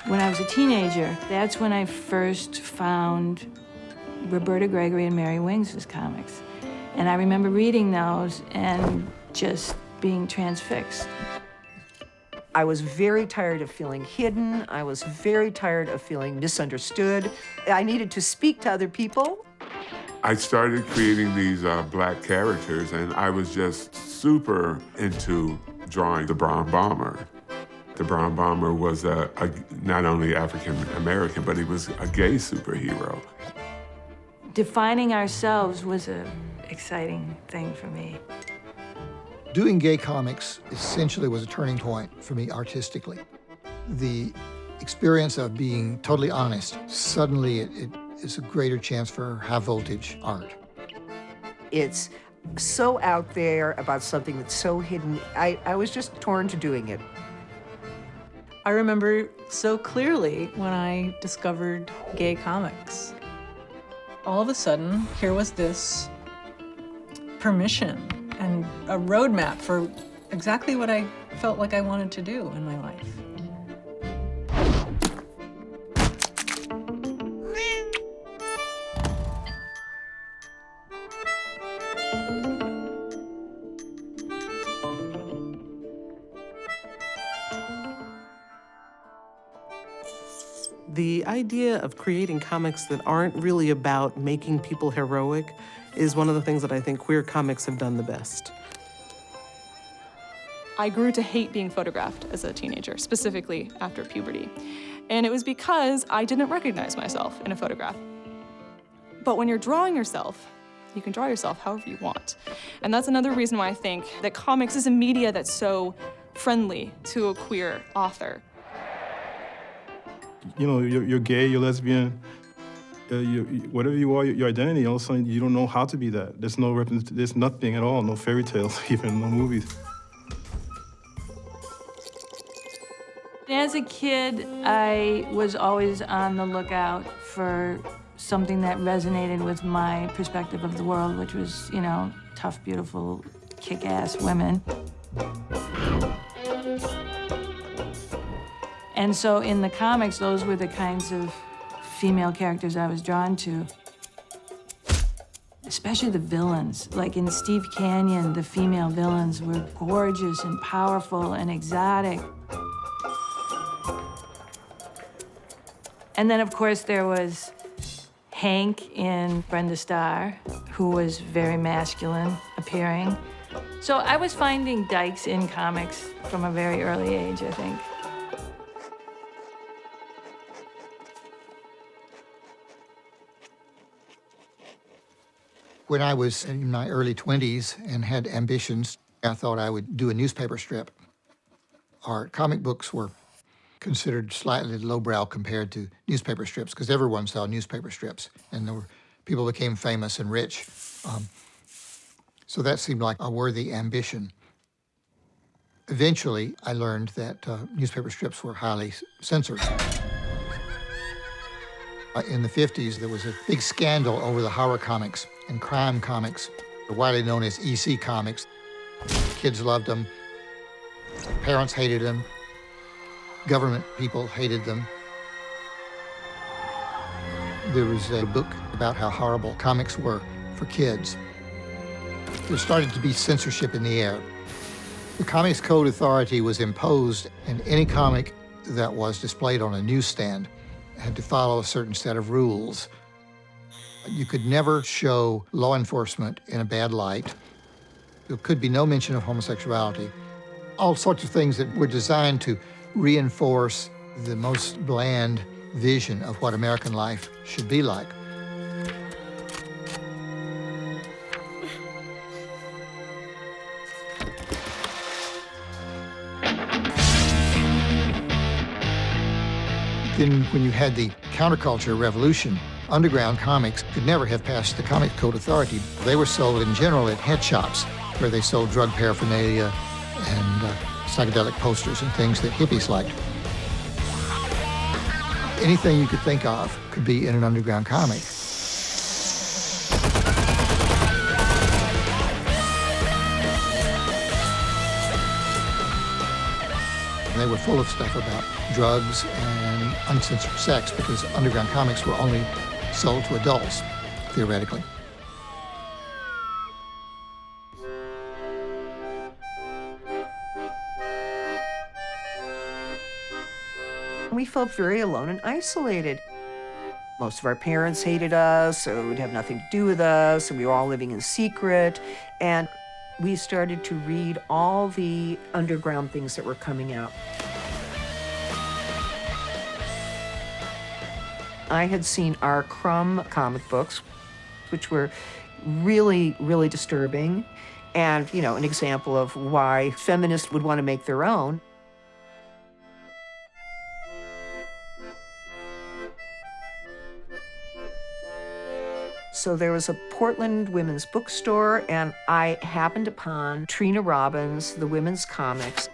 When I was a teenager, that's when I first found Roberta Gregory and Mary Wings' comics. And I remember reading those and just being transfixed. I was very tired of feeling hidden. I was very tired of feeling misunderstood. I needed to speak to other people. I started creating these black characters, and I was just super into drawing the Brown Bomber. The Brown Bomber was not only African-American, but he was a gay superhero. Defining ourselves was an exciting thing for me. Doing gay comics essentially was a turning point for me artistically. The experience of being totally honest, suddenly it is a greater chance for high-voltage art. It's so out there about something that's so hidden. I was just torn to doing it. I remember so clearly when I discovered gay comics. All of a sudden, here was this permission and a roadmap for exactly what I felt like I wanted to do in my life. The idea of creating comics that aren't really about making people heroic is one of the things that I think queer comics have done the best. I grew to hate being photographed as a teenager, specifically after puberty. And it was because I didn't recognize myself in a photograph. But when you're drawing yourself, you can draw yourself however you want. And that's another reason why I think that comics is a media that's so friendly to a queer author. You know, you're gay, you're lesbian, whatever you are, your identity, all of a sudden you don't know how to be that. There's nothing at all, no fairy tales, even no movies. As a kid, I was always on the lookout for something that resonated with my perspective of the world, which was, you know, tough, beautiful, kick-ass women. And so in the comics, those were the kinds of female characters I was drawn to. Especially the villains. Like in Steve Canyon, the female villains were gorgeous and powerful and exotic. And then, of course, there was Hank in Brenda Starr, who was very masculine appearing. So I was finding Dykes in comics from a very early age, I think. When I was in my early 20s and had ambitions, I thought I would do a newspaper strip. Our comic books were considered slightly lowbrow compared to newspaper strips, because everyone saw newspaper strips, and people became famous and rich. So that seemed like a worthy ambition. Eventually, I learned that newspaper strips were highly censored. In the 50s, there was a big scandal over the horror comics and crime comics, widely known as EC comics. Kids loved them. Parents hated them. Government people hated them. There was a book about how horrible comics were for kids. There started to be censorship in the air. The Comics Code Authority was imposed, and any comic that was displayed on a newsstand had to follow a certain set of rules. You could never show law enforcement in a bad light. There could be no mention of homosexuality. All sorts of things that were designed to reinforce the most bland vision of what American life should be like. Then when you had the counterculture revolution, underground comics could never have passed the Comics Code Authority. They were sold in general at head shops, where they sold drug paraphernalia and psychedelic posters and things that hippies liked. Anything you could think of could be in an underground comic. And they were full of stuff about drugs and uncensored sex because underground comics were only sold to adults, theoretically. We felt very alone and isolated. Most of our parents hated us, or would have nothing to do with us, and we were all living in secret. And we started to read all the underground things that were coming out. I had seen our Crumb comic books, which were really, really disturbing, and, you know, an example of why feminists would want to make their own. So there was a Portland women's bookstore, and I happened upon Trina Robbins, the women's comics.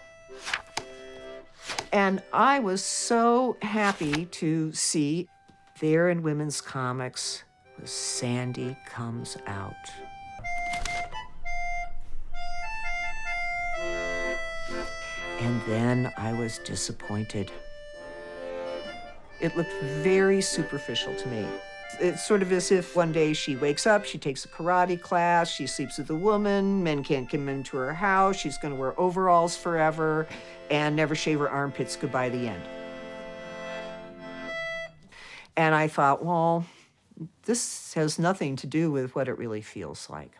And I was so happy to see there in women's comics was Sandy Comes Out. And then I was disappointed. It looked very superficial to me. It's sort of as if one day she wakes up, she takes a karate class, she sleeps with a woman, men can't come into her house, she's going to wear overalls forever and never shave her armpits goodbye the end. And I thought, well, this has nothing to do with what it really feels like.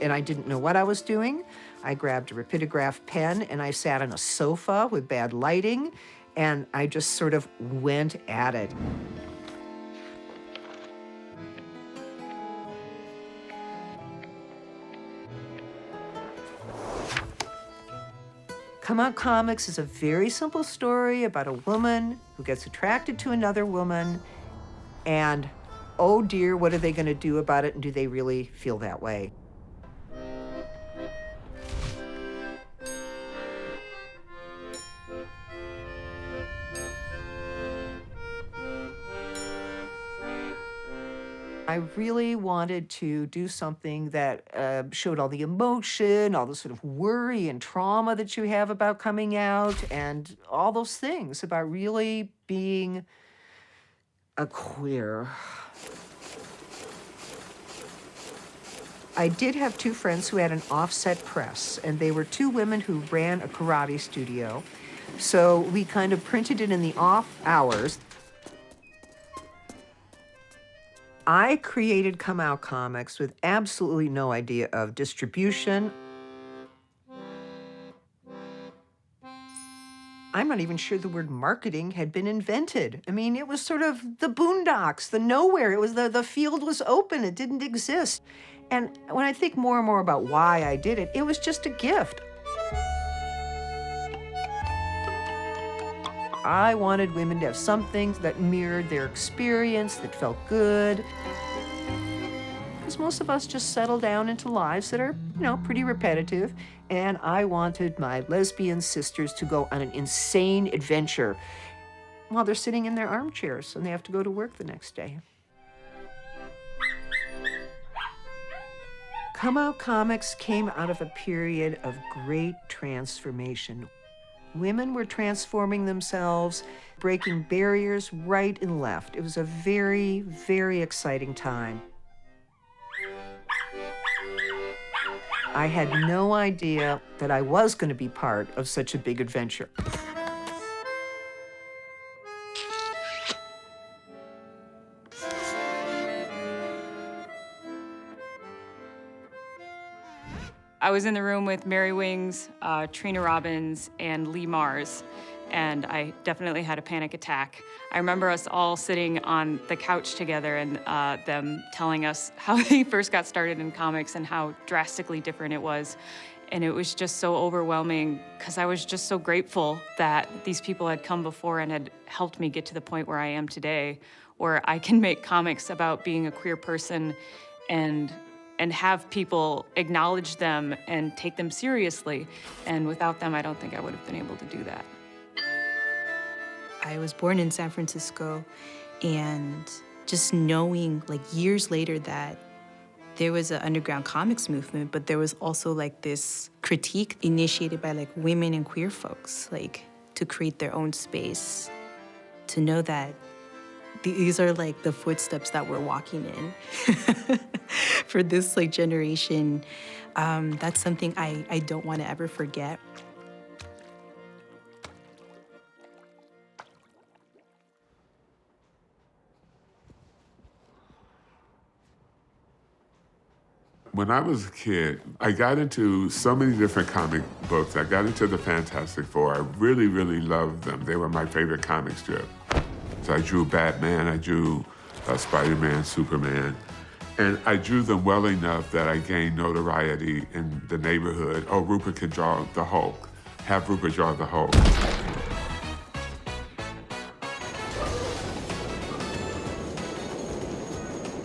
And I didn't know what I was doing. I grabbed a rapidograph pen and I sat on a sofa with bad lighting, and I just sort of went at it. Come Out Comix is a very simple story about a woman who gets attracted to another woman, and oh dear, what are they going to do about it, and do they really feel that way? I really wanted to do something that showed all the emotion, all the sort of worry and trauma that you have about coming out, and all those things about really being a queer. I did have two friends who had an offset press, and they were two women who ran a karate studio. So we kind of printed it in the off hours. I created Come Out Comix with absolutely no idea of distribution. I'm not even sure the word marketing had been invented. I mean, it was sort of the boondocks, the nowhere. It was the field was open, it didn't exist. And when I think more and more about why I did it, it was just a gift. I wanted women to have something that mirrored their experience, that felt good. Because most of us just settle down into lives that are, you know, pretty repetitive. And I wanted my lesbian sisters to go on an insane adventure while they're sitting in their armchairs and they have to go to work the next day. Come Out Comix came out of a period of great transformation. Women were transforming themselves, breaking barriers right and left. It was a very, very exciting time. I had no idea that I was going to be part of such a big adventure. I was in the room with Mary Wings, Trina Robbins, and Lee Mars, and I definitely had a panic attack. I remember us all sitting on the couch together and them telling us how they first got started in comics and how drastically different it was. And it was just so overwhelming because I was just so grateful that these people had come before and had helped me get to the point where I am today, where I can make comics about being a queer person and have people acknowledge them and take them seriously. And without them, I don't think I would have been able to do that. I was born in San Francisco, and just knowing, like, years later that There was an underground comics movement, but there was also like this critique initiated by like women and queer folks, like to create their own space, to know that these are like the footsteps that we're walking in. For this like generation, that's something I don't want to ever forget. When I was a kid, I got into so many different comic books. I got into the Fantastic Four. I really, really loved them. They were my favorite comic strip. So I drew Batman, I drew Spider-Man, Superman, and I drew them well enough that I gained notoriety in the neighborhood. Oh, Rupert can draw the Hulk. Have Rupert draw the Hulk.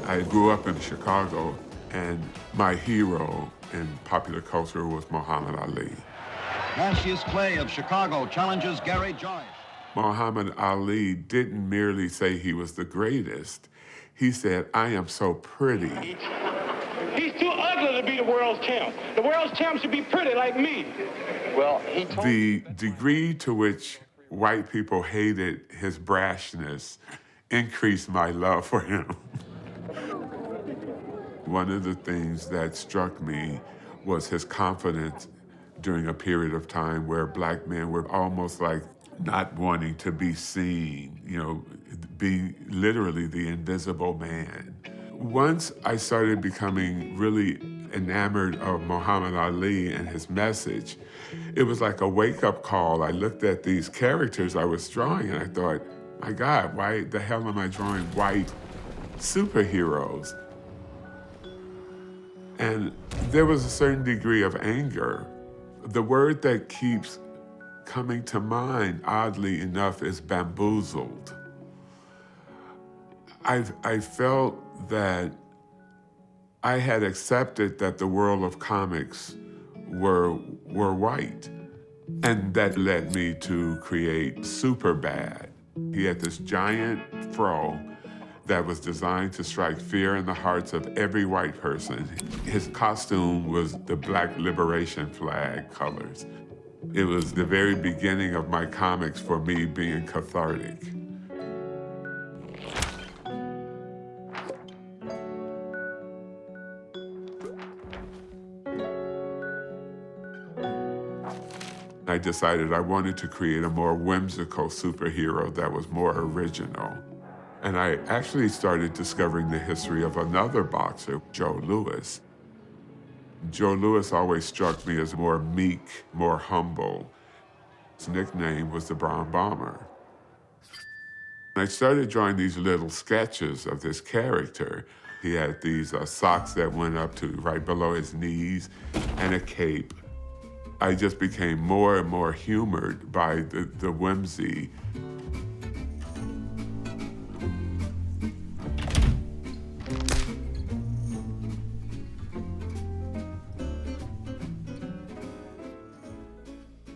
I grew up in Chicago, and my hero in popular culture was Muhammad Ali. Cassius Clay of Chicago challenges Gary Joyce. Muhammad Ali didn't merely say he was the greatest. He said, I am so pretty. He's too ugly to be the world's champ. The world's champ should be pretty like me. Well, The degree to which white people hated his brashness increased my love for him. One of the things that struck me was his confidence during a period of time where black men were almost like not wanting to be seen, you know, being literally the invisible man. Once I started becoming really enamored of Muhammad Ali and his message, it was like a wake-up call. I looked at these characters I was drawing and I thought, my God, why the hell am I drawing white superheroes? And there was a certain degree of anger. The word that keeps coming to mind, oddly enough, is bamboozled. I felt that I had accepted that the world of comics were white. And that led me to create Superbad. He had this giant fro that was designed to strike fear in the hearts of every white person. His costume was the Black Liberation Flag colors. It was the very beginning of my comics for me being cathartic. I decided I wanted to create a more whimsical superhero that was more original. And I actually started discovering the history of another boxer, Joe Louis. Joe Louis always struck me as more meek, more humble. His nickname was the Brown Bomber. I started drawing these little sketches of this character. He had these socks that went up to right below his knees and a cape. I just became more and more humored by the whimsy.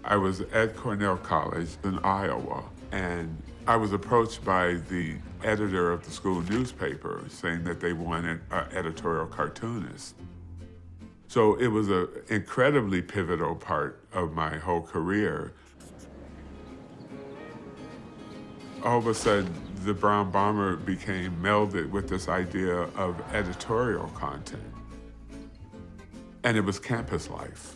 I was at Cornell College in Iowa, and I was approached by the editor of the school newspaper saying that they wanted an editorial cartoonist. So it was an incredibly pivotal part of my whole career. All of a sudden, the Brown Bomber became melded with this idea of editorial content. And it was campus life.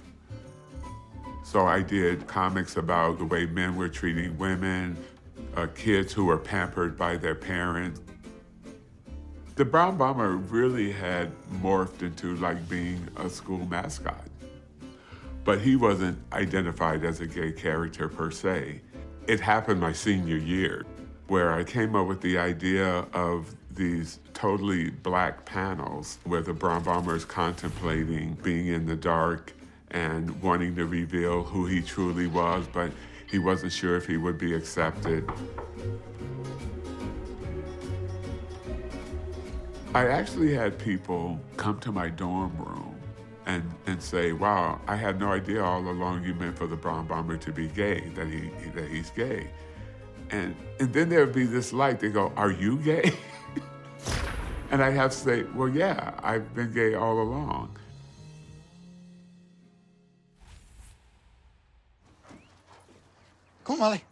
So I did comics about the way men were treating women, kids who were pampered by their parents. The Brown Bomber really had morphed into like being a school mascot. But he wasn't identified as a gay character per se. It happened my senior year, where I came up with the idea of these totally black panels where the Brown Bomber is contemplating being in the dark and wanting to reveal who he truly was, but he wasn't sure if he would be accepted. I actually had people come to my dorm room and say, wow, I had no idea all along you meant for the Brown Bomber to be gay, that he's gay. And then there would be this light, they go, are you gay? And I have to say, well, yeah, I've been gay all along. Come on, Molly.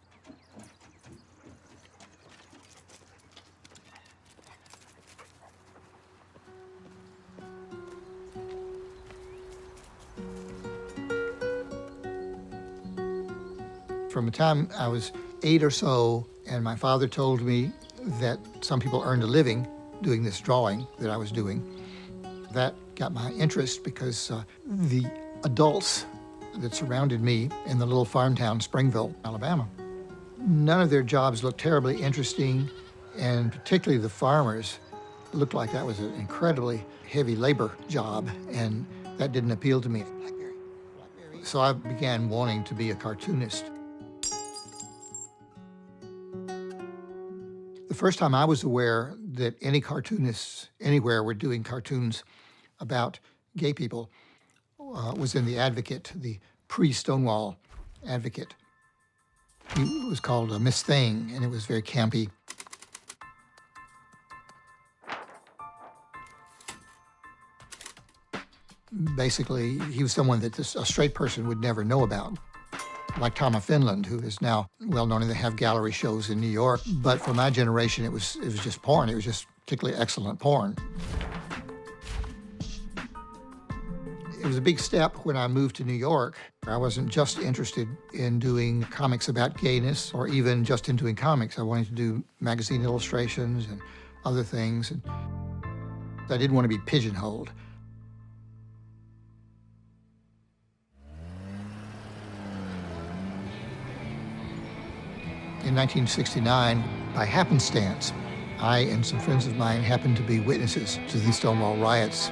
From the time I was 8 or so, and my father told me that some people earned a living doing this drawing that I was doing, that got my interest because the adults that surrounded me in the little farm town, Springville, Alabama, none of their jobs looked terribly interesting, and particularly the farmers looked like that was an incredibly heavy labor job, and that didn't appeal to me. So I began wanting to be a cartoonist. The first time I was aware that any cartoonists anywhere were doing cartoons about gay people was in The Advocate, the pre-Stonewall Advocate. He was called Miss Thing, and it was very campy. Basically, he was someone that a straight person would never know about, like Tom of Finland, who is now well known, and they have gallery shows in New York. But for my generation, it was just porn. It was just particularly excellent porn. It was a big step when I moved to New York. I wasn't just interested in doing comics about gayness or even just in doing comics. I wanted to do magazine illustrations and other things. And I didn't want to be pigeonholed. In 1969, by happenstance, I and some friends of mine happened to be witnesses to the Stonewall riots.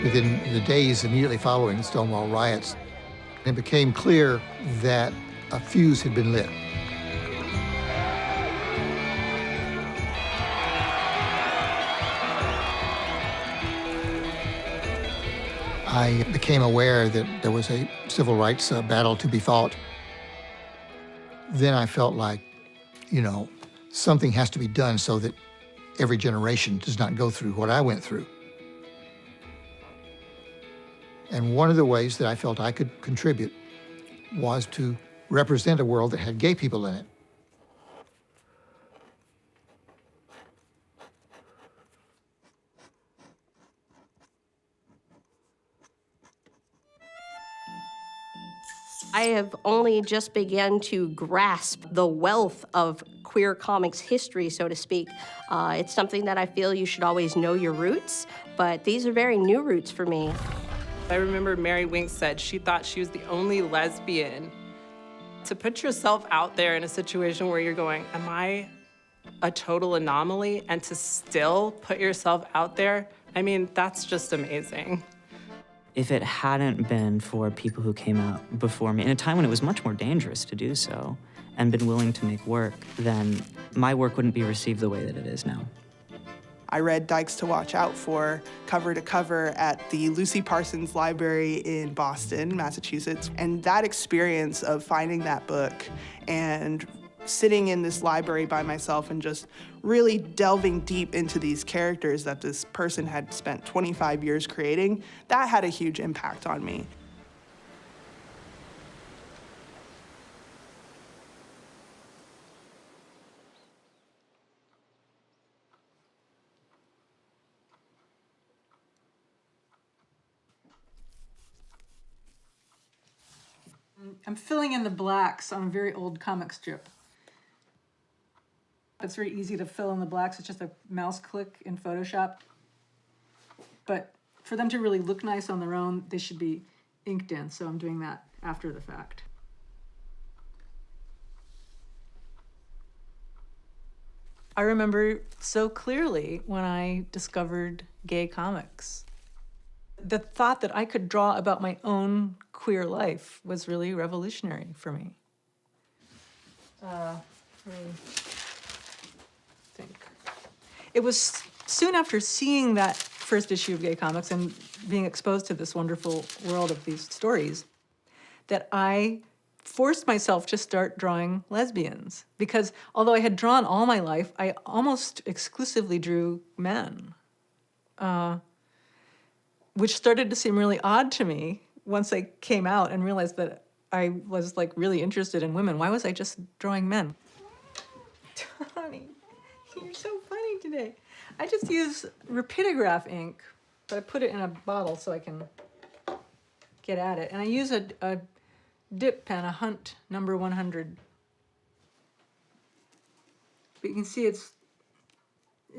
Within the days immediately following the Stonewall riots, it became clear that a fuse had been lit. I became aware that there was a civil rights battle to be fought. Then I felt like, you know, something has to be done so that every generation does not go through what I went through. And one of the ways that I felt I could contribute was to represent a world that had gay people in it. I have only just begun to grasp the wealth of queer comics history, so to speak. It's something that I feel you should always know your roots, but these are very new roots for me. I remember Mary Winks said she thought she was the only lesbian. To put yourself out there in a situation where you're going, am I a total anomaly? And to still put yourself out there, I mean, that's just amazing. If it hadn't been for people who came out before me, in a time when it was much more dangerous to do so, and been willing to make work, then my work wouldn't be received the way that it is now. I read Dykes to Watch Out For cover to cover at the Lucy Parsons Library in Boston, Massachusetts. And that experience of finding that book and sitting in this library by myself and just really delving deep into these characters that this person had spent 25 years creating, that had a huge impact on me. I'm filling in the blacks on a very old comic strip. It's very easy to fill in the blacks. It's just a mouse click in Photoshop. But For them to really look nice on their own, they should be inked in, so I'm doing that after the fact. I remember so clearly when I discovered gay comics. The thought that I could draw about my own queer life was really revolutionary for me. Let me think. It was soon after seeing that first issue of Gay Comics and being exposed to this wonderful world of these stories that I forced myself to start drawing lesbians. Because although I had drawn all my life, I almost exclusively drew men. Which started to seem really odd to me once I came out and realized that I was like really interested in women. Why was I just drawing men? Tony, you're so funny today. I just use rapidograph ink, but I put it in a bottle so I can get at it. And I use a dip pen, a Hunt number 100. But you can see it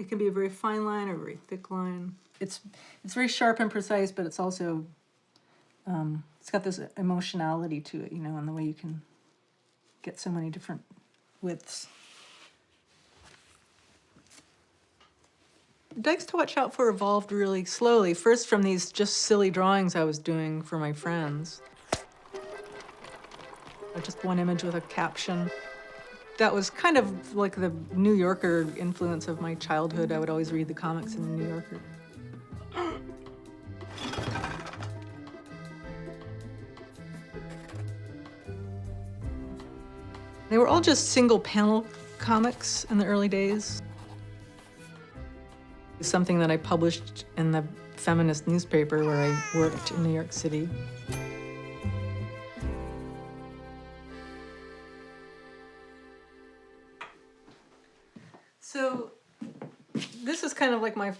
can be a very fine line or a very thick line. It's very sharp and precise, but it's also, it's got this emotionality to it, you know, and the way you can get so many different widths. Dykes to Watch Out For evolved really slowly, first from these just silly drawings I was doing for my friends. Just one image with a caption. That was kind of like the New Yorker influence of my childhood. I would always read the comics in the New Yorker. They were all just single panel comics in the early days. Something that I published in the feminist newspaper where I worked in New York City. So this is kind of like my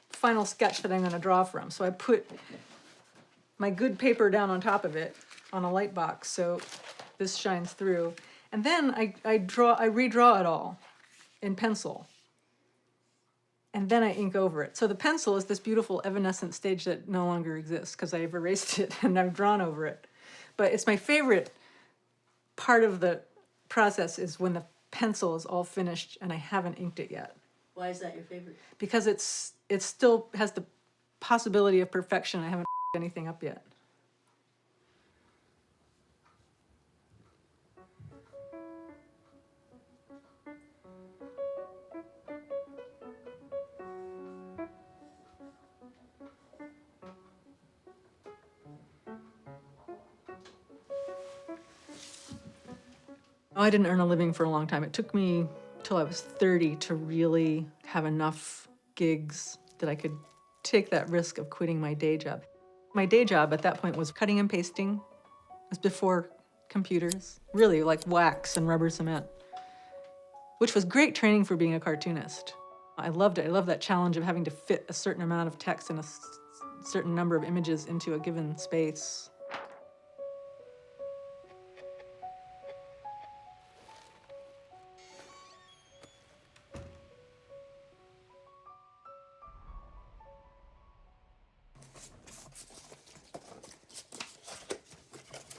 final sketch that I'm going to draw from. So I put my good paper down on top of it on a light box so this shines through. And then I redraw it all in pencil. And then I ink over it. So the pencil is this beautiful evanescent stage that no longer exists because I've erased it and I've drawn over it. But it's my favorite part of the process is when the pencil is all finished and I haven't inked it yet. Why is that your favorite? Because it still has the possibility of perfection. I haven't anything up yet. I didn't earn a living for a long time. It took me till I was 30 to really have enough gigs that I could take that risk of quitting my day job. My day job at that point was cutting and pasting. It was before computers, really like wax and rubber cement, which was great training for being a cartoonist. I loved it. I loved that challenge of having to fit a certain amount of text and a certain number of images into a given space.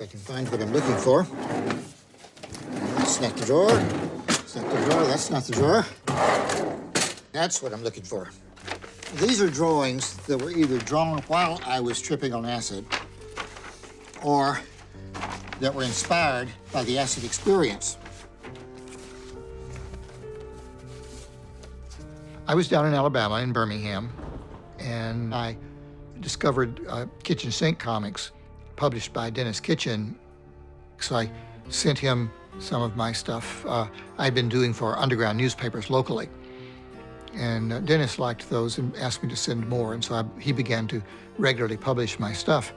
If I can find what I'm looking for. That's not the drawer. That's not the drawer. That's not the drawer. That's what I'm looking for. These are drawings that were either drawn while I was tripping on acid or that were inspired by the acid experience. I was down in Alabama, in Birmingham, and I discovered kitchen sink comics published by Dennis Kitchen. So I sent him some of my stuff I'd been doing for underground newspapers locally. And Dennis liked those and asked me to send more, and so he began to regularly publish my stuff.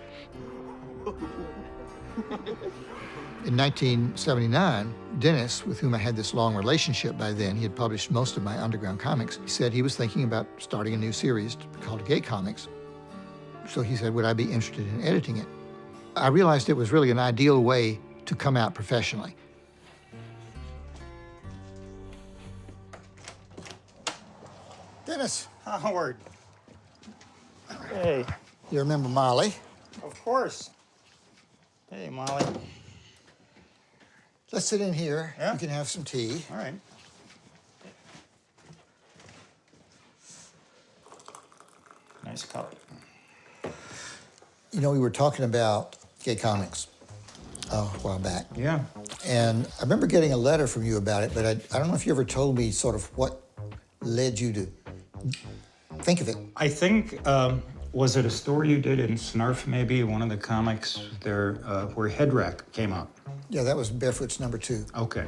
In 1979, Dennis, with whom I had this long relationship by then, he had published most of my underground comics, he said he was thinking about starting a new series called Gay Comics. So he said, would I be interested in editing it? I realized it was really an ideal way to come out professionally. Dennis, Howard, Hey. You remember Molly? Of course. Hey, Molly. Let's sit in here. Yeah? You can have some tea. All right. Nice color. You know, we were talking about gay comics a while back. Yeah. And I remember getting a letter from you about it, but I don't know if you ever told me sort of what led you to think of it. I think, was it a story you did in Snarf, maybe? One of the comics there where Head Wreck came up. Yeah, that was Barefoot's #2. Okay.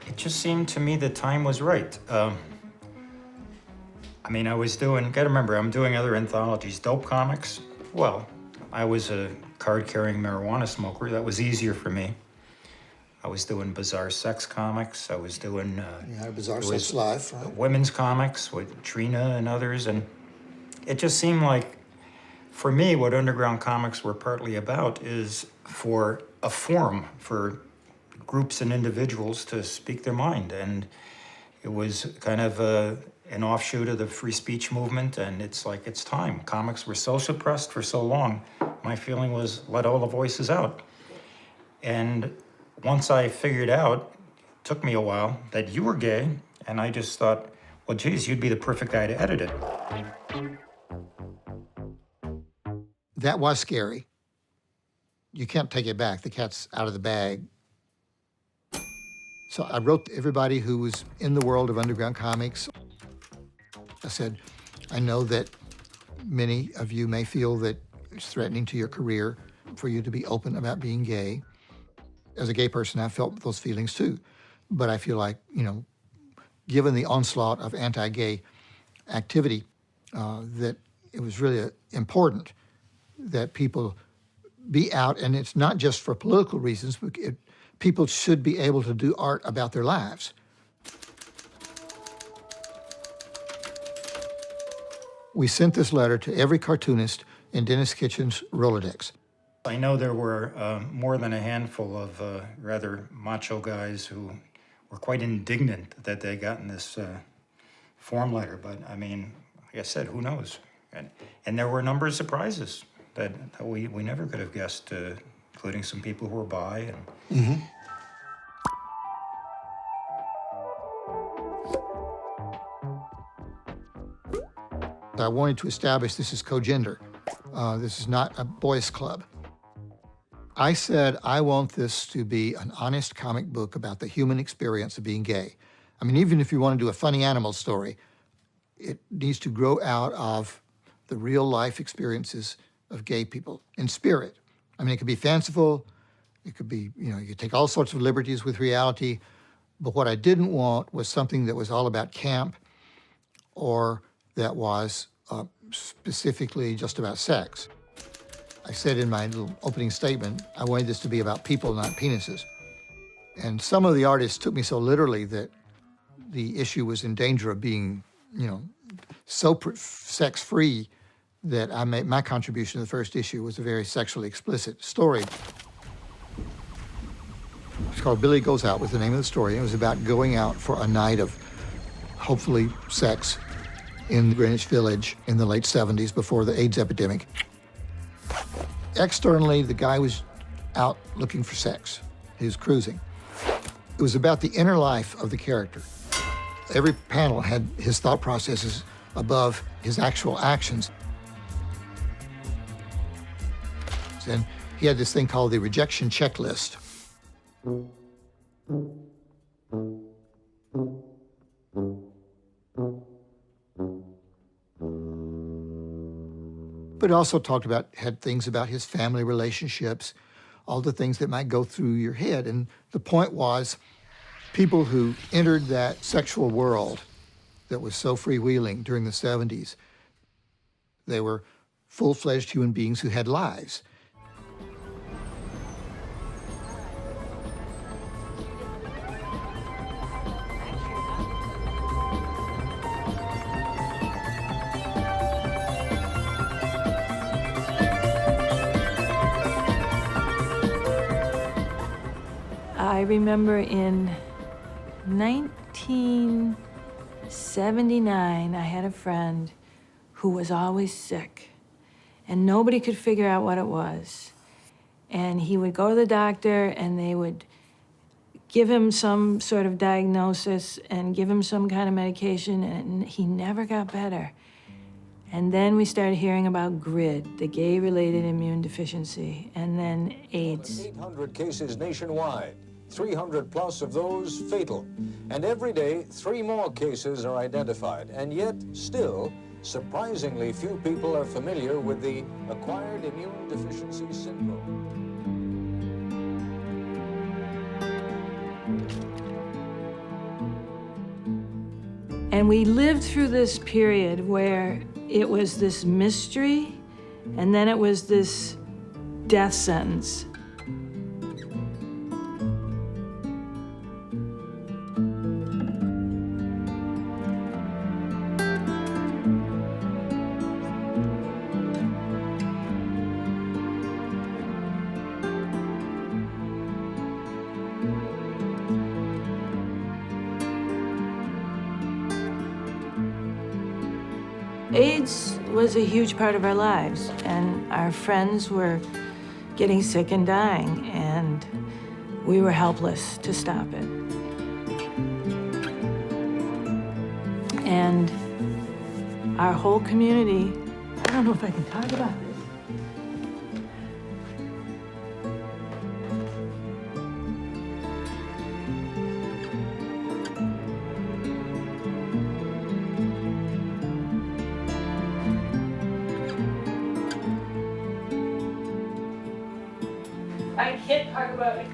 It just seemed to me the time was right. I mean, I was doing, gotta remember, I'm doing other anthologies. Dope comics, well, I was a card-carrying marijuana smoker. That was easier for me. I was doing bizarre sex comics. I was doing You had a Bizarre Sex Life, right? women's comics with Trina and others, and it just seemed like, for me, what underground comics were partly about is for a forum for groups and individuals to speak their mind, and it was kind of an offshoot of the free speech movement, and it's like, it's time. Comics were so suppressed for so long. My feeling was, let all the voices out. And once I figured out, it took me a while, that you were gay, and I just thought, well, geez, you'd be the perfect guy to edit it. That was scary. You can't take it back. The cat's out of the bag. So I wrote to everybody who was in the world of underground comics. I said, I know that many of you may feel that it's threatening to your career for you to be open about being gay. As a gay person, I felt those feelings too. But I feel like, you know, given the onslaught of anti-gay activity, that it was really important that people be out, and it's not just for political reasons, but people should be able to do art about their lives. We sent this letter to every cartoonist in Dennis Kitchen's Rolodex. I know there were more than a handful of rather macho guys who were quite indignant that they had gotten this form letter, but I mean, like I said, who knows? And there were a number of surprises that we never could have guessed, including some people who were bi. And I wanted to establish this is co-gender. This is not a boys' club. I said, I want this to be an honest comic book about the human experience of being gay. I mean, even if you want to do a funny animal story, it needs to grow out of the real life experiences of gay people in spirit. I mean, it could be fanciful, it could be, you know, you could take all sorts of liberties with reality, but what I didn't want was something that was all about camp or that was specifically just about sex. I said in my little opening statement, I wanted this to be about people, not penises. And some of the artists took me so literally that the issue was in danger of being, you know, so sex-free that I made my contribution to the first issue was a very sexually explicit story. It's called Billy Goes Out, was the name of the story. It was about going out for a night of, hopefully, sex in Greenwich Village in the late 70s before the AIDS epidemic. Externally, the guy was out looking for sex. He was cruising. It was about the inner life of the character. Every panel had his thought processes above his actual actions. And he had this thing called the rejection checklist. But also had things about his family relationships, all the things that might go through your head. And the point was, people who entered that sexual world that was so freewheeling during the 70s, they were full-fledged human beings who had lives. I remember in 19 1979, I had a friend who was always sick, and nobody could figure out what it was. And he would go to the doctor, and they would give him some sort of diagnosis and give him some kind of medication, and he never got better. And then we started hearing about GRID, the gay-related immune deficiency, and then AIDS. 800 cases nationwide, 300 plus of those fatal. And every day, 3 more cases are identified. And yet, still, surprisingly few people are familiar with the acquired immune deficiency syndrome. And we lived through this period where it was this mystery, and then it was this death sentence. AIDS was a huge part of our lives, and our friends were getting sick and dying, and we were helpless to stop it. And our whole community, I don't know if I can talk about this. I can't talk about it.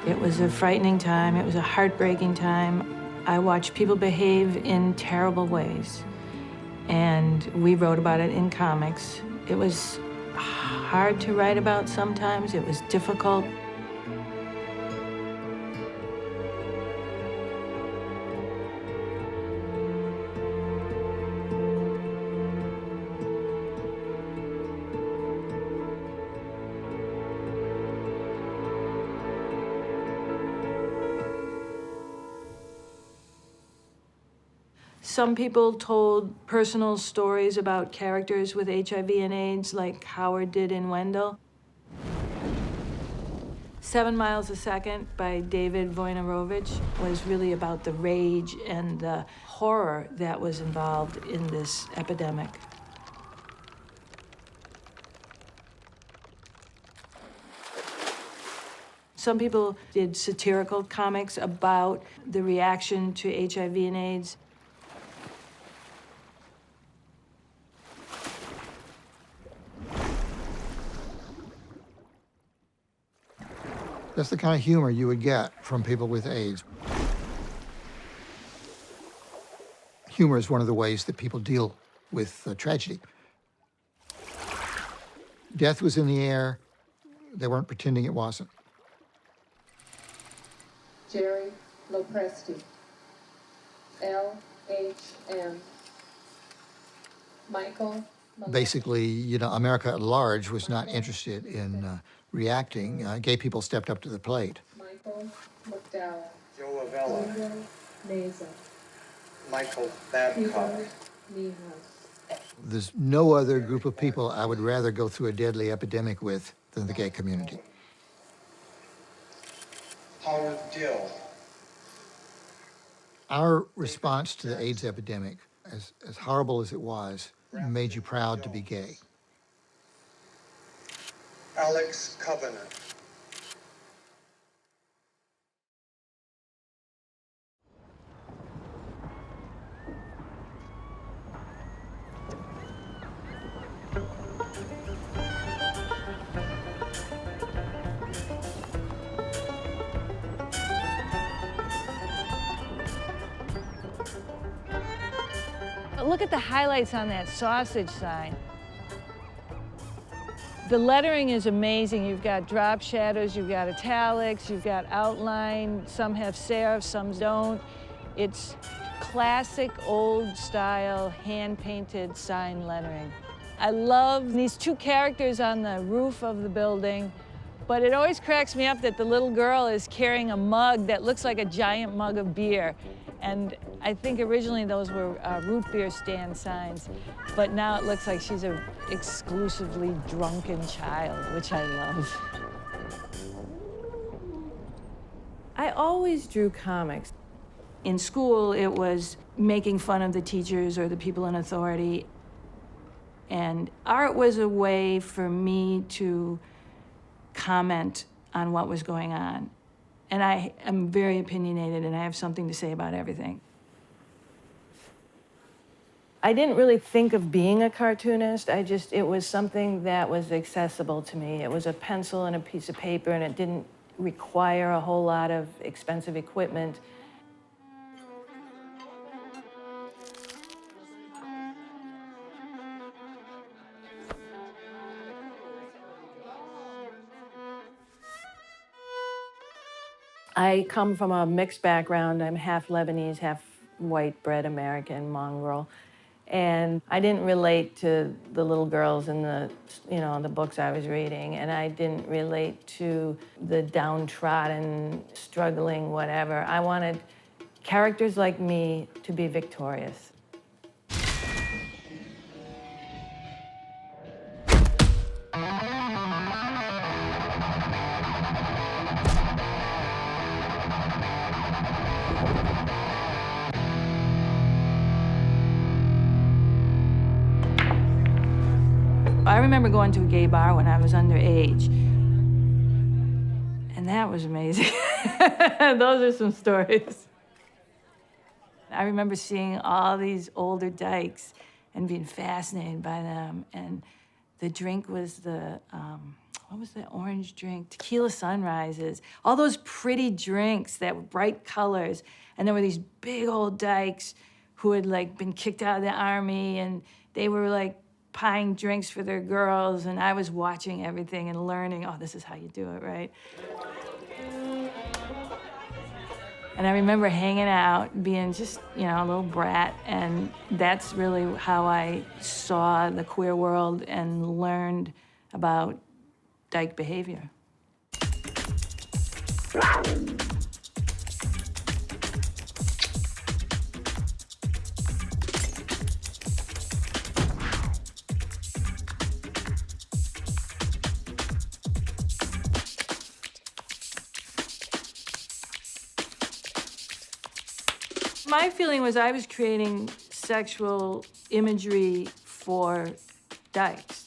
It was a frightening time. It was a heartbreaking time. I watched people behave in terrible ways, and we wrote about it in comics. It was hard to write about sometimes. It was difficult. Some people told personal stories about characters with HIV and AIDS, like Howard did in Wendell. 7 Miles a Second by David Wojnarowicz was really about the rage and the horror that was involved in this epidemic. Some people did satirical comics about the reaction to HIV and AIDS. That's the kind of humor you would get from people with AIDS. Humor is one of the ways that people deal with tragedy. Death was in the air. They weren't pretending it wasn't. Jerry Lopresti, LHM, Michael. Basically, you know, America at large was not interested in reacting. Gay people stepped up to the plate. Michael McDowell, Joe Avella, Julio Meza, Michael Babcock. There's no other group of people I would rather go through a deadly epidemic with than the gay community. Howard Dill. Our response to the AIDS epidemic, as horrible as it was, made you proud to be gay. Alex Covenant. look at the highlights on that sausage sign. The lettering is amazing. You've got drop shadows, you've got italics, you've got outline. Some have serif, some don't. It's classic, old-style, hand-painted sign lettering. I love these two characters on the roof of the building, but it always cracks me up that the little girl is carrying a mug that looks like a giant mug of beer. And I think originally those were root beer stand signs, but now it looks like she's an exclusively drunken child, which I love. I always drew comics. In school, it was making fun of the teachers or the people in authority. And art was a way for me to comment on what was going on. And I am very opinionated, and I have something to say about everything. I didn't really think of being a cartoonist. It was something that was accessible to me. It was a pencil and a piece of paper, and it didn't require a whole lot of expensive equipment. I come from a mixed background. I'm half Lebanese, half white-bread American, mongrel. And I didn't relate to the little girls in the books I was reading. And I didn't relate to the downtrodden, struggling, whatever. I wanted characters like me to be victorious. I remember going to a gay bar when I was underage, and that was amazing. Those are some stories. I remember seeing all these older dykes and being fascinated by them, and the drink was what was that orange drink? Tequila sunrises. All those pretty drinks that were bright colors, and there were these big old dykes who had been kicked out of the army, and they were buying drinks for their girls, and I was watching everything and learning, oh, this is how you do it, right? And I remember hanging out, being just, a little brat, and that's really how I saw the queer world and learned about dyke behavior. My feeling was I was creating sexual imagery for dykes.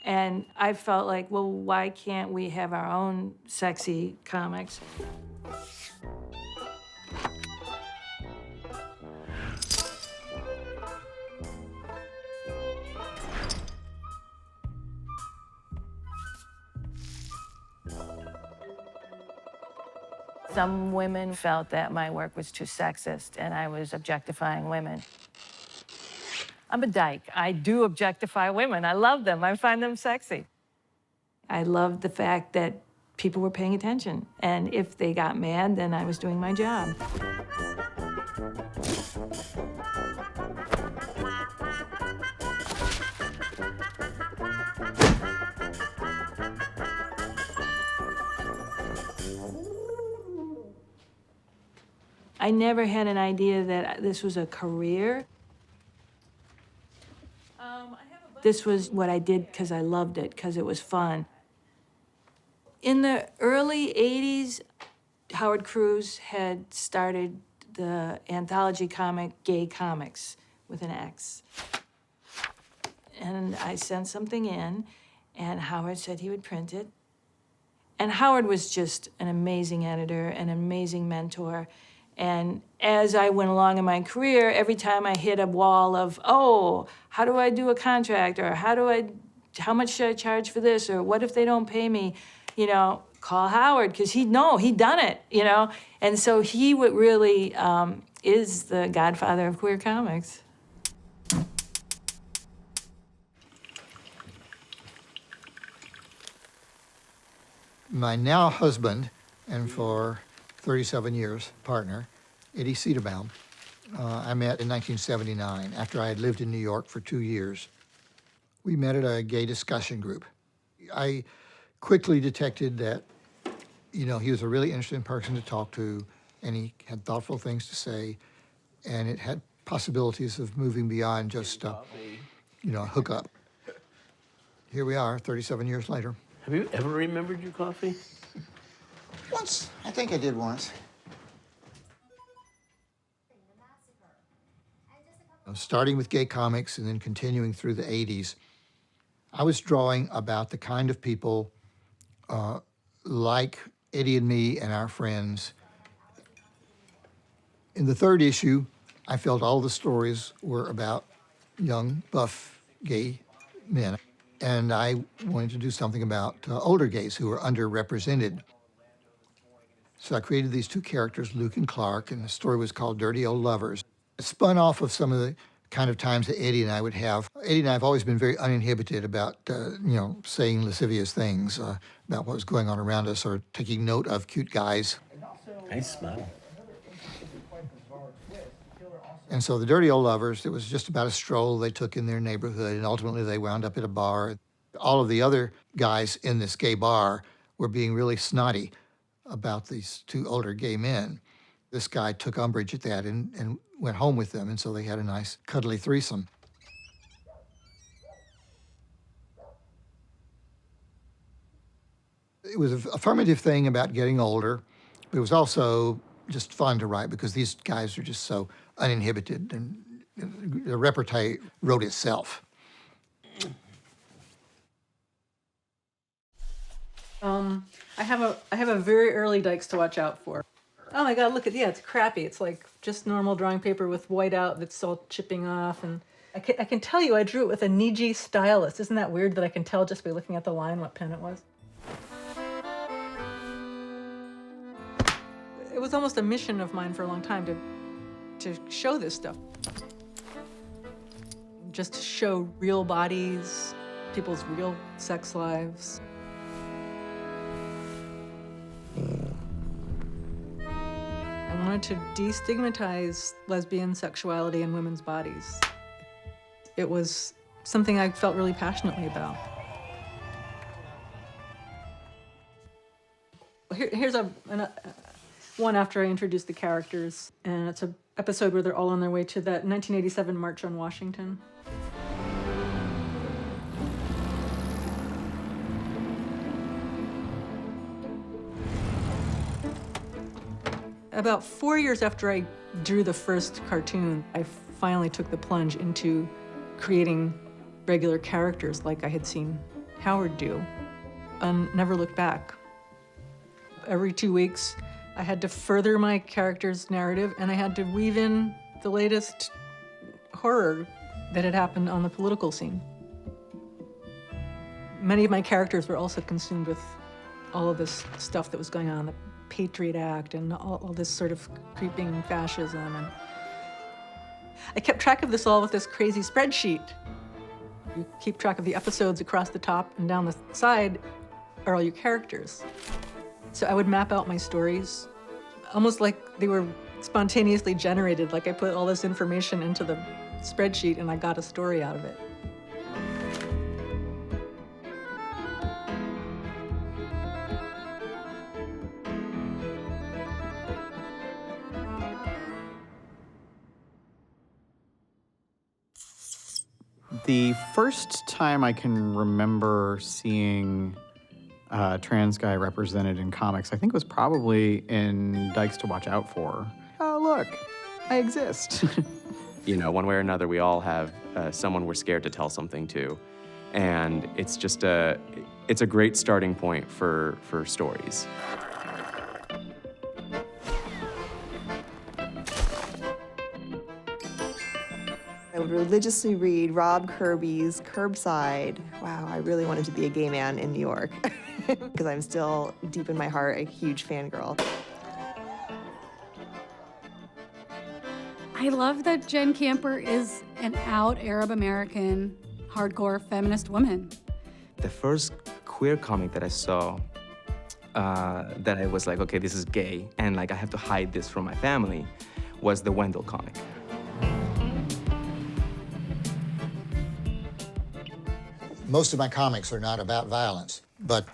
And I felt like, well, why can't we have our own sexy comics? Some women felt that my work was too sexist and I was objectifying women. I'm a dyke. I do objectify women. I love them. I find them sexy. I loved the fact that people were paying attention. And if they got mad, then I was doing my job. I never had an idea that this was a career. This was what I did because I loved it, because it was fun. In the early 80s, Howard Cruse had started the anthology comic, Gay Comix, with an X. And I sent something in, and Howard said he would print it. And Howard was just an amazing editor, an amazing mentor. And as I went along in my career, every time I hit a wall of, oh, how do I do a contract? Or how much should I charge for this? Or what if they don't pay me? Call Howard, because he'd done it, And so he really is the godfather of queer comics. My now husband, and for 37 years, partner, Eddie Cederbaum, I met in 1979 after I had lived in New York for 2 years. We met at a gay discussion group. I quickly detected that, he was a really interesting person to talk to, and he had thoughtful things to say, and it had possibilities of moving beyond just, a hookup. Here we are, 37 years later. Have you ever remembered your coffee? Once. I think I did once. Starting with gay comics and then continuing through the 80s, I was drawing about the kind of people like Eddie and me and our friends. In the third issue, I felt all the stories were about young, buff, gay men. And I wanted to do something about older gays who were underrepresented. So I created these two characters, Luke and Clark, and the story was called Dirty Old Lovers. It spun off of some of the kind of times that Eddie and I would have. Eddie and I have always been very uninhibited about, saying lascivious things about what was going on around us or taking note of cute guys. Nice smile. And so the Dirty Old Lovers, it was just about a stroll they took in their neighborhood, and ultimately they wound up at a bar. All of the other guys in this gay bar were being really snotty about these two older gay men. This guy took umbrage at that and went home with them, and so they had a nice cuddly threesome. It was an affirmative thing about getting older, but it was also just fun to write because these guys are just so uninhibited, and the repartee wrote itself. I have a very early Dykes to watch out for. Oh my God, look at, it's crappy. It's like just normal drawing paper with white out that's all chipping off. And I can tell you I drew it with a Niji stylus. Isn't that weird that I can tell just by looking at the line what pen it was? It was almost a mission of mine for a long time to show this stuff. Just to show real bodies, people's real sex lives. I wanted to destigmatize lesbian sexuality and women's bodies. It was something I felt really passionately about. Here's one after I introduced the characters, and it's an episode where they're all on their way to that 1987 March on Washington. About 4 years after I drew the first cartoon, I finally took the plunge into creating regular characters like I had seen Howard do, and never looked back. Every 2 weeks, I had to further my character's narrative, and I had to weave in the latest horror that had happened on the political scene. Many of my characters were also consumed with all of this stuff that was going on, the Patriot Act and all this sort of creeping fascism. And I kept track of this all with this crazy spreadsheet. You keep track of the episodes across the top, and down the side are all your characters. So I would map out my stories, almost like they were spontaneously generated, like I put all this information into the spreadsheet and I got a story out of it. The first time I can remember seeing a trans guy represented in comics, I think was probably in Dykes to Watch Out For. Oh, look, I exist. One way or another, we all have someone we're scared to tell something to. And it's just it's a great starting point for stories. I would religiously read Rob Kirby's Curbside. Wow, I really wanted to be a gay man in New York because I'm still, deep in my heart, a huge fangirl. I love that Jen Camper is an out Arab American hardcore feminist woman. The first queer comic that I saw that I was like, okay, this is gay, and like I have to hide this from my family, was the Wendell comic. Most of my comics are not about violence, but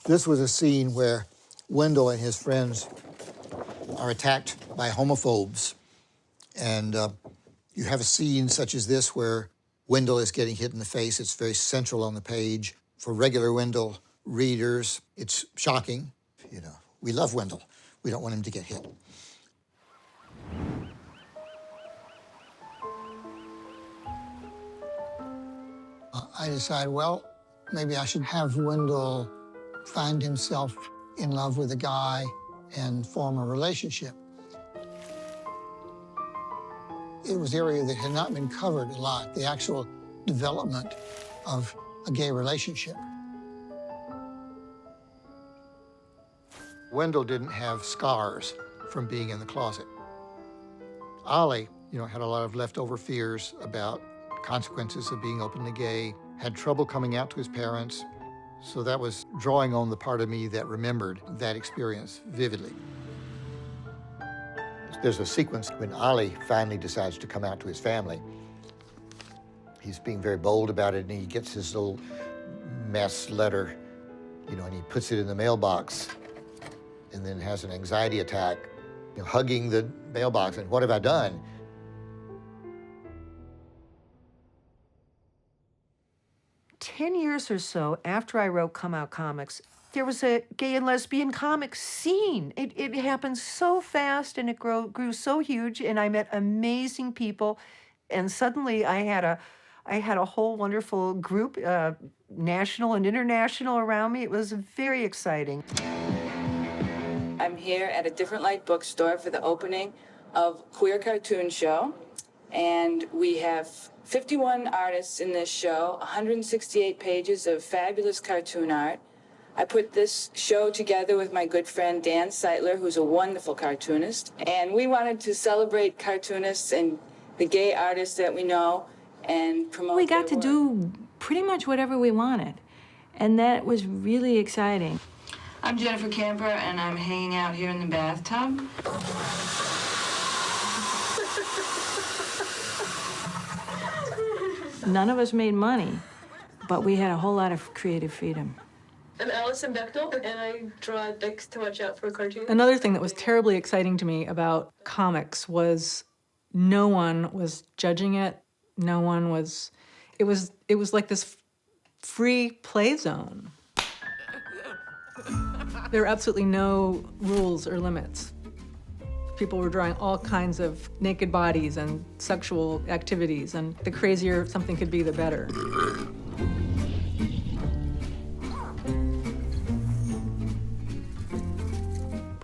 this was a scene where Wendell and his friends are attacked by homophobes. And you have a scene such as this where Wendell is getting hit in the face. It's very central on the page. For regular Wendell readers, it's shocking. You know, we love Wendell. We don't want him to get hit. I decided, well, maybe I should have Wendell find himself in love with a guy and form a relationship. It was an area that had not been covered a lot, the actual development of a gay relationship. Wendell didn't have scars from being in the closet. Ollie, you know, had a lot of leftover fears about consequences of being openly gay, had trouble coming out to his parents. So that was drawing on the part of me that remembered that experience vividly. There's a sequence when Ollie finally decides to come out to his family. He's being very bold about it, and he gets his little mess letter, you know, and he puts it in the mailbox and then has an anxiety attack, you know, hugging the mailbox, and what have I done? "10 years or so after I wrote Come Out Comix, there was a gay and lesbian comic scene. It happened so fast, and it grew so huge, and I met amazing people, and suddenly I had a whole wonderful group, national and international, around me. It was very exciting. I'm here at a Different Light bookstore for the opening of Queer Cartoon Show, and we have 51 artists in this show, 168 pages of fabulous cartoon art. I put this show together with my good friend Dan Seitler, who's a wonderful cartoonist, and we wanted to celebrate cartoonists and the gay artists that we know and promote We got to their work. do pretty much whatever we wanted, and that was really exciting. I'm Jennifer Camper, and I'm hanging out here in the bathtub. None of us made money, but we had a whole lot of creative freedom. I'm Alison Bechdel, and I draw Dykes to watch out for cartoons. Another thing that was terribly exciting to me about comics was no one was judging it. No one was, it was like this free play zone. There were absolutely no rules or limits. People were drawing all kinds of naked bodies and sexual activities, and the crazier something could be, the better.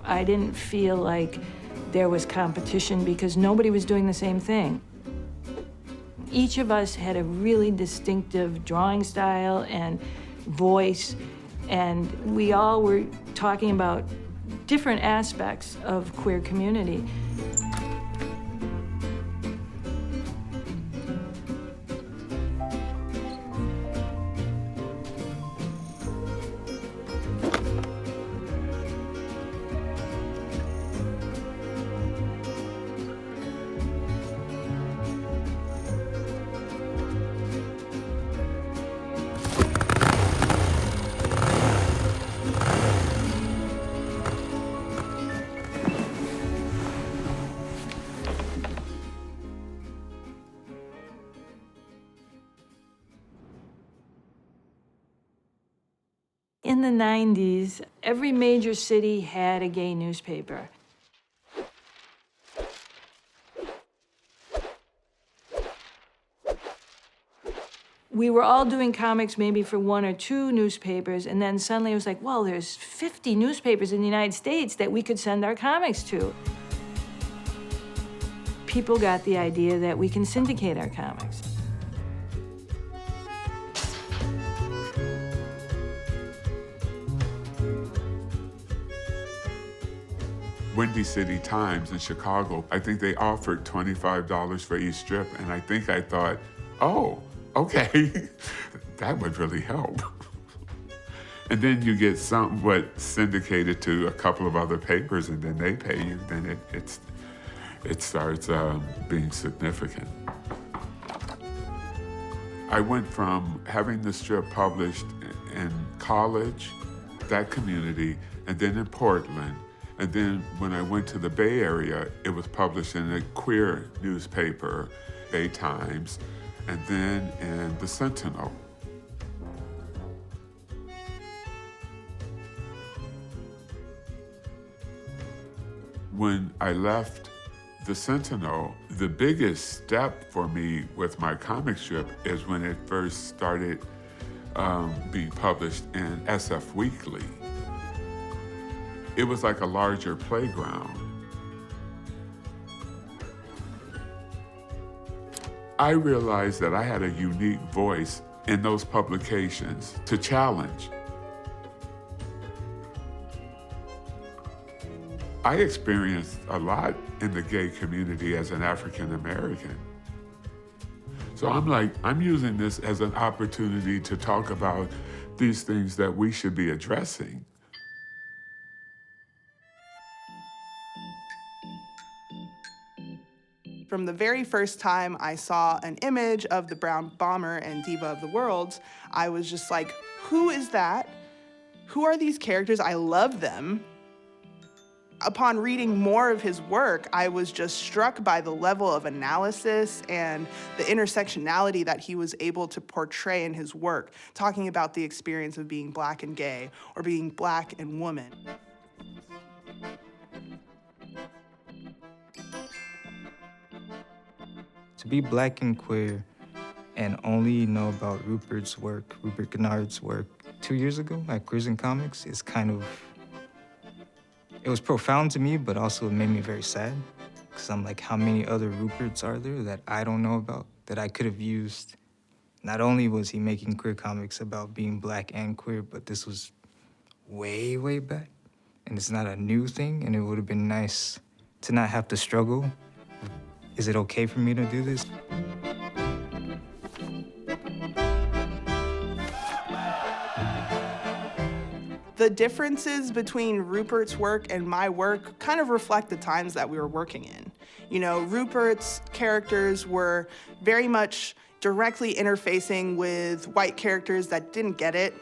I didn't feel like there was competition because nobody was doing the same thing. Each of us had a really distinctive drawing style and voice, and we all were talking about different aspects of queer community. In the 90s, every major city had a gay newspaper. We were all doing comics maybe for 1 or 2 newspapers, and then suddenly it was like, well, there's 50 newspapers in the United States that we could send our comics to. People got the idea that we can syndicate our comics. Windy City Times in Chicago, I think they offered $25 for each strip, and I think I thought, oh, okay, that would really help. And then you get somewhat syndicated to a couple of other papers, and then they pay you. Then it starts being significant. I went from having the strip published in college, that community, and then in Portland. And then when I went to the Bay Area, it was published in a queer newspaper, Bay Times, and then in the Sentinel. When I left the Sentinel, the biggest step for me with my comic strip is when it first started being published in SF Weekly. It was like a larger playground. I realized that I had a unique voice in those publications to challenge. I experienced a lot in the gay community as an African American. So I'm using this as an opportunity to talk about these things that we should be addressing. From the very first time I saw an image of the Brown Bomber and Diva of the World, I was just like, who is that? Who are these characters? I love them. Upon reading more of his work, I was just struck by the level of analysis and the intersectionality that he was able to portray in his work, talking about the experience of being Black and gay or being Black and woman. To be Black and queer and only know about Rupert Gunnard's work 2 years ago at Cruse and Comics is kind of, it was profound to me, but also it made me very sad. Because I'm like, how many other Ruperts are there that I don't know about, that I could have used? Not only was he making queer comics about being Black and queer, but this was way, way back. And it's not a new thing, and it would have been nice to not have to struggle. Is it okay for me to do this? The differences between Rupert's work and my work kind of reflect the times that we were working in. You know, Rupert's characters were very much directly interfacing with white characters that didn't get it.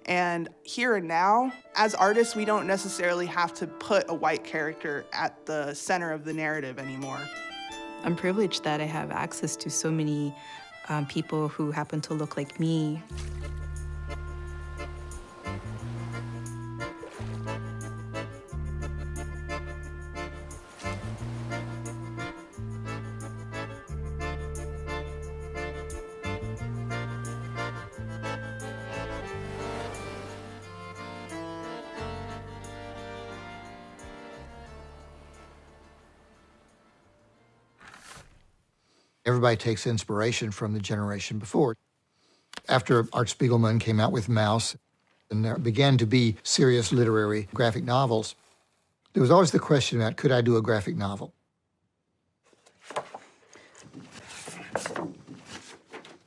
And here and now, as artists, we don't necessarily have to put a white character at the center of the narrative anymore. I'm privileged that I have access to so many people who happen to look like me. Everybody takes inspiration from the generation before. After Art Spiegelman came out with Mouse, and there began to be serious literary graphic novels, there was always the question about, could I do a graphic novel?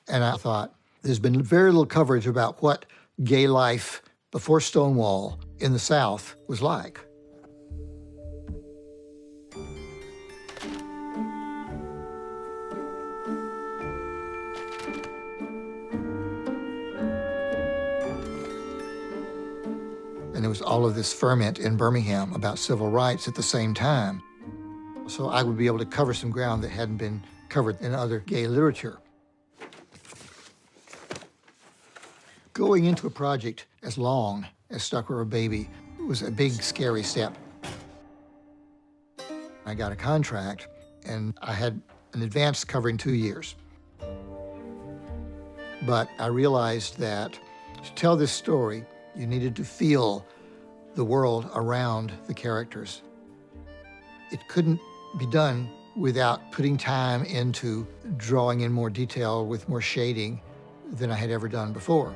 And I thought, there's been very little coverage about what gay life before Stonewall in the South was like. And there was all of this ferment in Birmingham about civil rights at the same time. So I would be able to cover some ground that hadn't been covered in other gay literature. Going into a project as long as Stuck Rubber Baby was a big, scary step. I got a contract, and I had an advance covering 2 years. But I realized that to tell this story, you needed to feel the world around the characters. It couldn't be done without putting time into drawing in more detail with more shading than I had ever done before.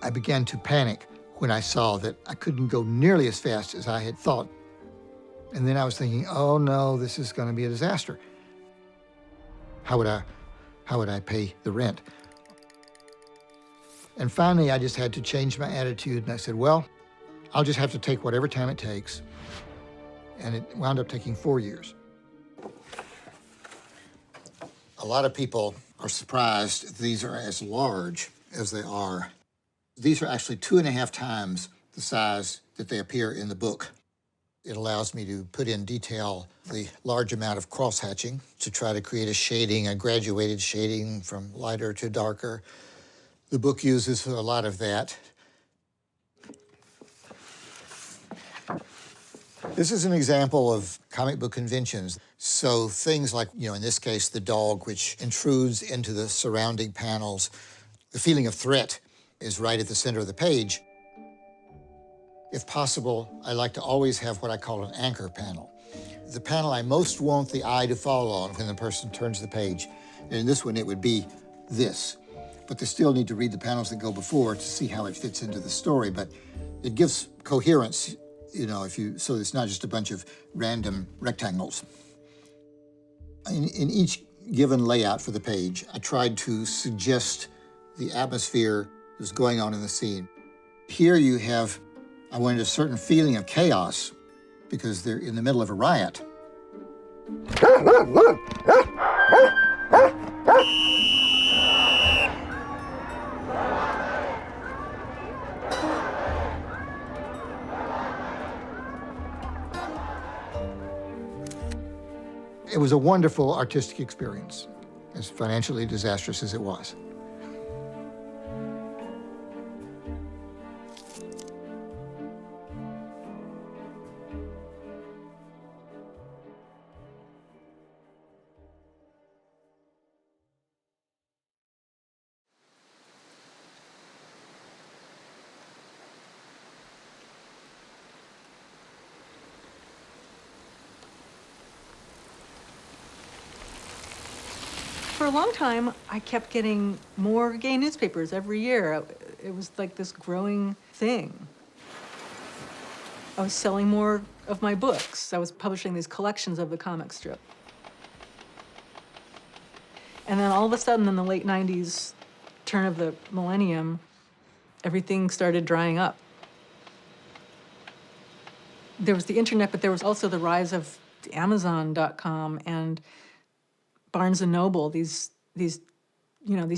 I began to panic when I saw that I couldn't go nearly as fast as I had thought. And then I was thinking, oh no, this is going to be a disaster. How would I pay the rent? And finally, I just had to change my attitude, and I said, well, I'll just have to take whatever time it takes. And it wound up taking 4 years. A lot of people are surprised these are as large as they are. These are actually 2.5 times the size that they appear in the book. It allows me to put in detail the large amount of cross-hatching to try to create a shading, a graduated shading from lighter to darker. The book uses a lot of that. This is an example of comic book conventions. So things like, in this case, the dog, which intrudes into the surrounding panels. The feeling of threat is right at the center of the page. If possible, I like to always have what I call an anchor panel. The panel I most want the eye to fall on when the person turns the page. And in this one, it would be this. But they still need to read the panels that go before to see how it fits into the story. But it gives coherence, so it's not just a bunch of random rectangles. In each given layout for the page, I tried to suggest the atmosphere that's going on in the scene. Here you have, I wanted a certain feeling of chaos because they're in the middle of a riot. It was a wonderful artistic experience, as financially disastrous as it was. For a long time, I kept getting more gay newspapers every year. It was like this growing thing. I was selling more of my books. I was publishing these collections of the comic strip. And then all of a sudden, in the late 90s, turn of the millennium, everything started drying up. There was the internet, but there was also the rise of Amazon.com and Barnes and Noble, these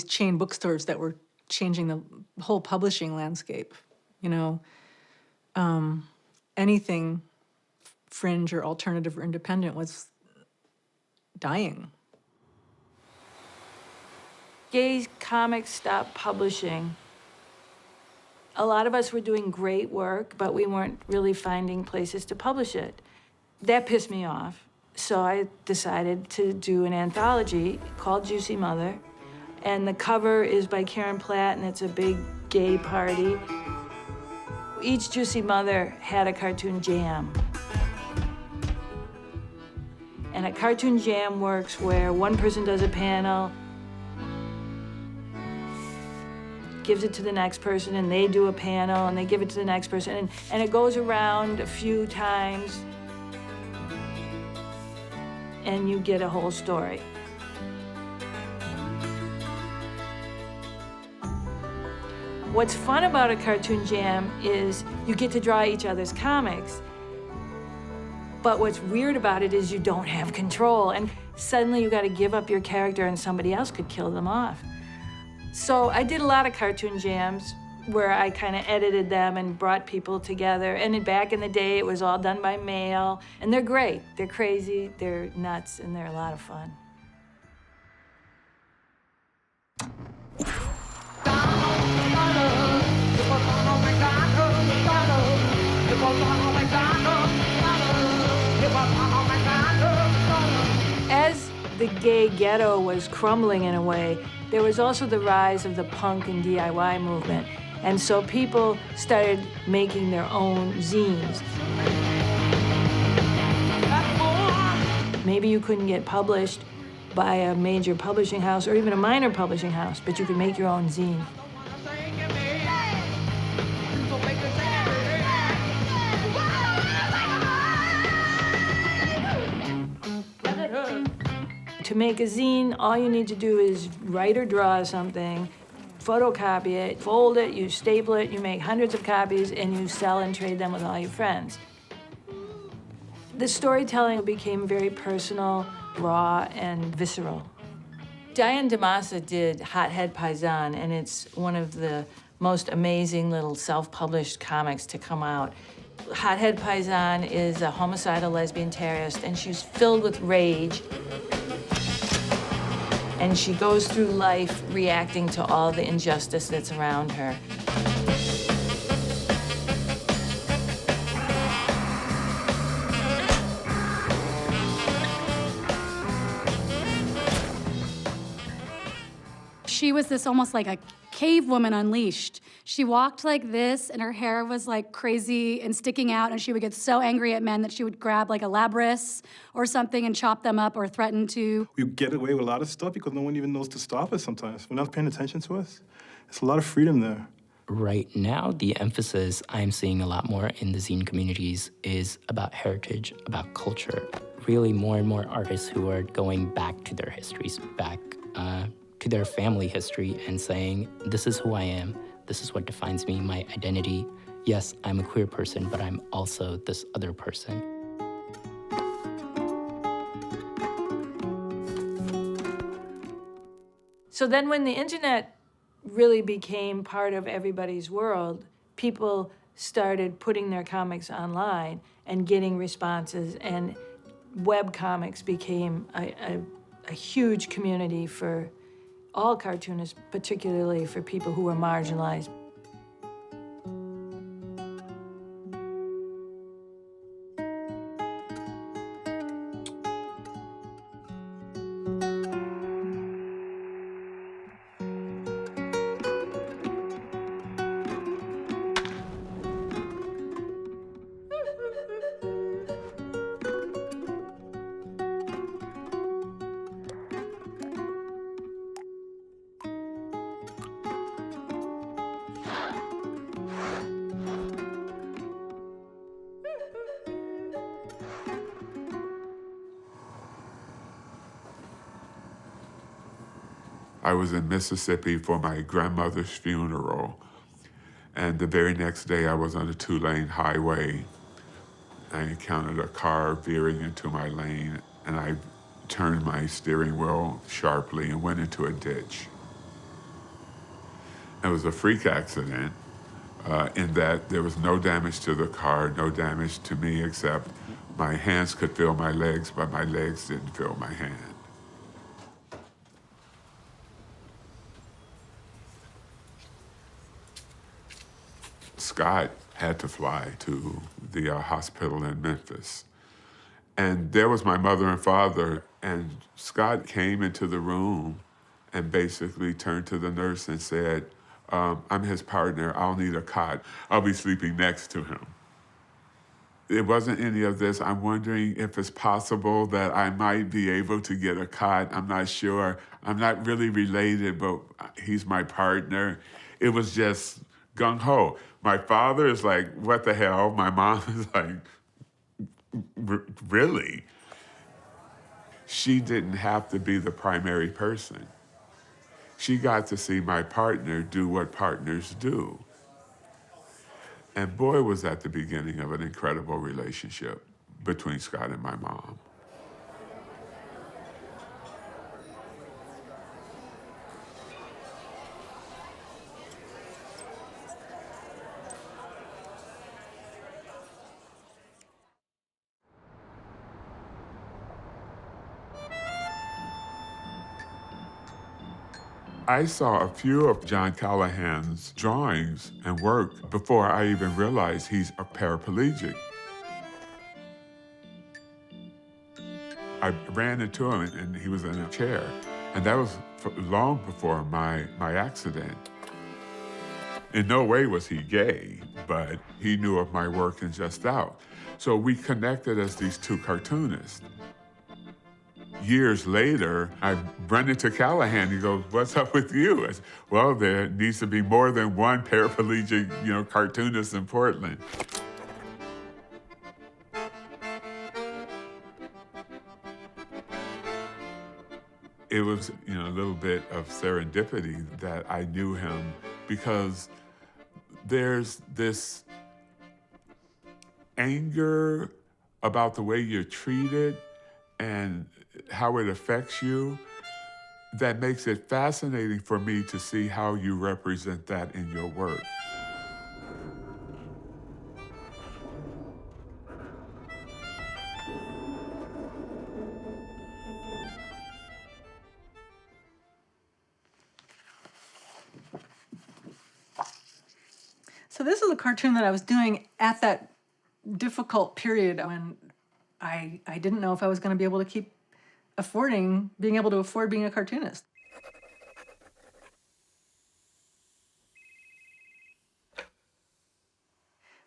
chain bookstores that were changing the whole publishing landscape. Anything fringe or alternative or independent was dying. Gay comics stopped publishing. A lot of us were doing great work, but we weren't really finding places to publish it. That pissed me off. So I decided to do an anthology called Juicy Mother. And the cover is by Karen Platt, and it's a big gay party. Each Juicy Mother had a cartoon jam. And a cartoon jam works where one person does a panel, gives it to the next person, and they do a panel, and they give it to the next person, and it goes around a few times, and you get a whole story. What's fun about a cartoon jam is you get to draw each other's comics, but what's weird about it is you don't have control, and suddenly you gotta give up your character and somebody else could kill them off. So I did a lot of cartoon jams where I kind of edited them and brought people together. And back in the day, it was all done by mail. And they're great. They're crazy, they're nuts, and they're a lot of fun. As the gay ghetto was crumbling in a way, there was also the rise of the punk and DIY movement. And so people started making their own zines. Maybe you couldn't get published by a major publishing house or even a minor publishing house, but you could make your own zine. To make a zine, all you need to do is write or draw something, photocopy it, fold it, you staple it, you make hundreds of copies, and you sell and trade them with all your friends. The storytelling became very personal, raw, and visceral. Diane DiMassa did Hothead Paisan, and it's one of the most amazing little self-published comics to come out. Hothead Paisan is a homicidal lesbian terrorist, and she's filled with rage. And she goes through life reacting to all the injustice that's around her. She was this almost like a cave woman unleashed. She walked like this, and her hair was like crazy and sticking out, and she would get so angry at men that she would grab like a labris or something and chop them up or threaten to. We get away with a lot of stuff because no one even knows to stop us sometimes. We're not paying attention to us. There's a lot of freedom there. Right now, the emphasis I'm seeing a lot more in the zine communities is about heritage, about culture. Really more and more artists who are going back to their histories, back to their family history and saying, this is who I am, this is what defines me, my identity. Yes, I'm a queer person, but I'm also this other person. So then when the internet really became part of everybody's world, people started putting their comics online and getting responses, and web comics became a huge community for all cartoonists, particularly for people who were marginalized. I was in Mississippi for my grandmother's funeral, and the very next day I was on a 2-lane highway. I encountered a car veering into my lane, and I turned my steering wheel sharply and went into a ditch. It was a freak accident in that there was no damage to the car, no damage to me, except my hands could feel my legs, but my legs didn't feel my hand. Scott had to fly to the hospital in Memphis. And there was my mother and father, and Scott came into the room and basically turned to the nurse and said, I'm his partner, I'll need a cot. I'll be sleeping next to him. It wasn't any of this. I'm wondering if it's possible that I might be able to get a cot. I'm not sure. I'm not really related, but he's my partner. It was just gung-ho. My father is like, what the hell? My mom is like, really? She didn't have to be the primary person. She got to see my partner do what partners do. And boy, was that the beginning of an incredible relationship between Scott and my mom. I saw a few of John Callahan's drawings and work before I even realized he's a paraplegic. I ran into him and he was in a chair, and that was long before my accident. In no way was he gay, but he knew of my work in Just Out. So we connected as these two cartoonists. Years later, I run into Callahan. He goes, "What's up with you?" I said, "Well, there needs to be more than one paraplegic, cartoonist in Portland." It was, a little bit of serendipity that I knew him, because there's this anger about the way you're treated and how it affects you that makes it fascinating for me to see how you represent that in your work. So this is a cartoon that I was doing at that difficult period when I didn't know if I was going to be able to keep being able to afford being a cartoonist.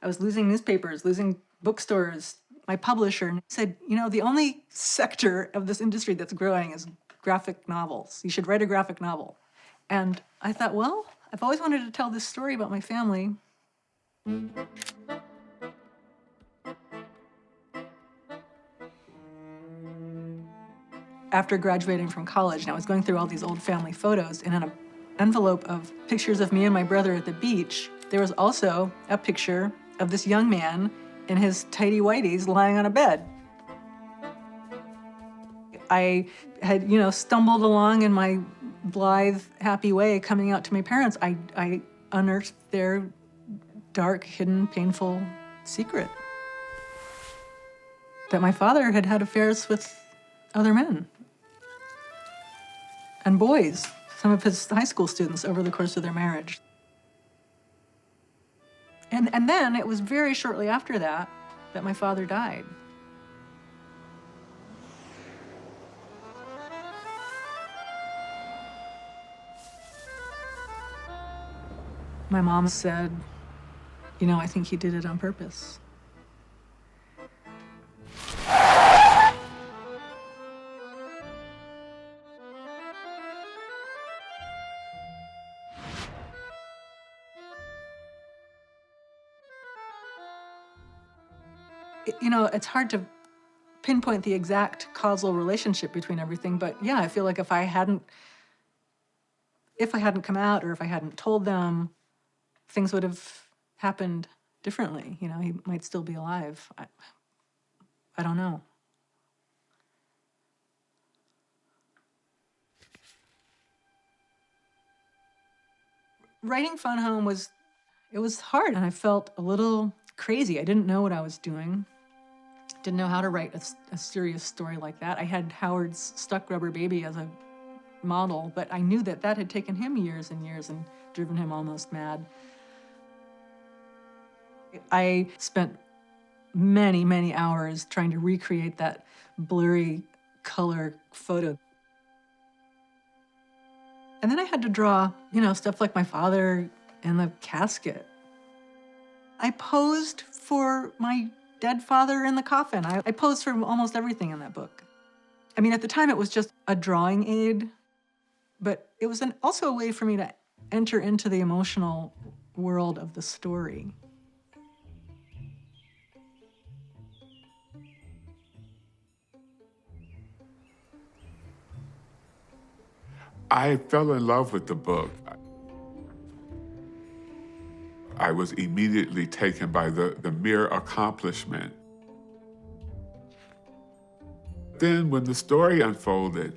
I was losing newspapers, losing bookstores. My publisher said, the only sector of this industry that's growing is graphic novels. You should write a graphic novel. And I thought, well, I've always wanted to tell this story about my family. After graduating from college, and I was going through all these old family photos, and in an envelope of pictures of me and my brother at the beach, there was also a picture of this young man in his tighty whities lying on a bed. I had, stumbled along in my blithe, happy way coming out to my parents. I unearthed their dark, hidden, painful secret. That my father had had affairs with other men. And boys, some of his high school students over the course of their marriage. And then it was very shortly after that my father died. My mom said, I think he did it on purpose. It's hard to pinpoint the exact causal relationship between everything, but yeah, I feel like if I hadn't come out, or if I hadn't told them, things would have happened differently. He might still be alive. I don't know. Writing Phone Home was hard, and I felt a little crazy. I didn't know what I was doing. Didn't know how to write a serious story like that. I had Howard's Stuck Rubber Baby as a model, but I knew that had taken him years and years and driven him almost mad. I spent many, many hours trying to recreate that blurry color photo. And then I had to draw, stuff like my father in the casket. I posed for my dead father in the coffin. I posed for almost everything in that book. I mean, at the time it was just a drawing aid, but it was also a way for me to enter into the emotional world of the story. I fell in love with the book. I was immediately taken by the mere accomplishment. Then when the story unfolded,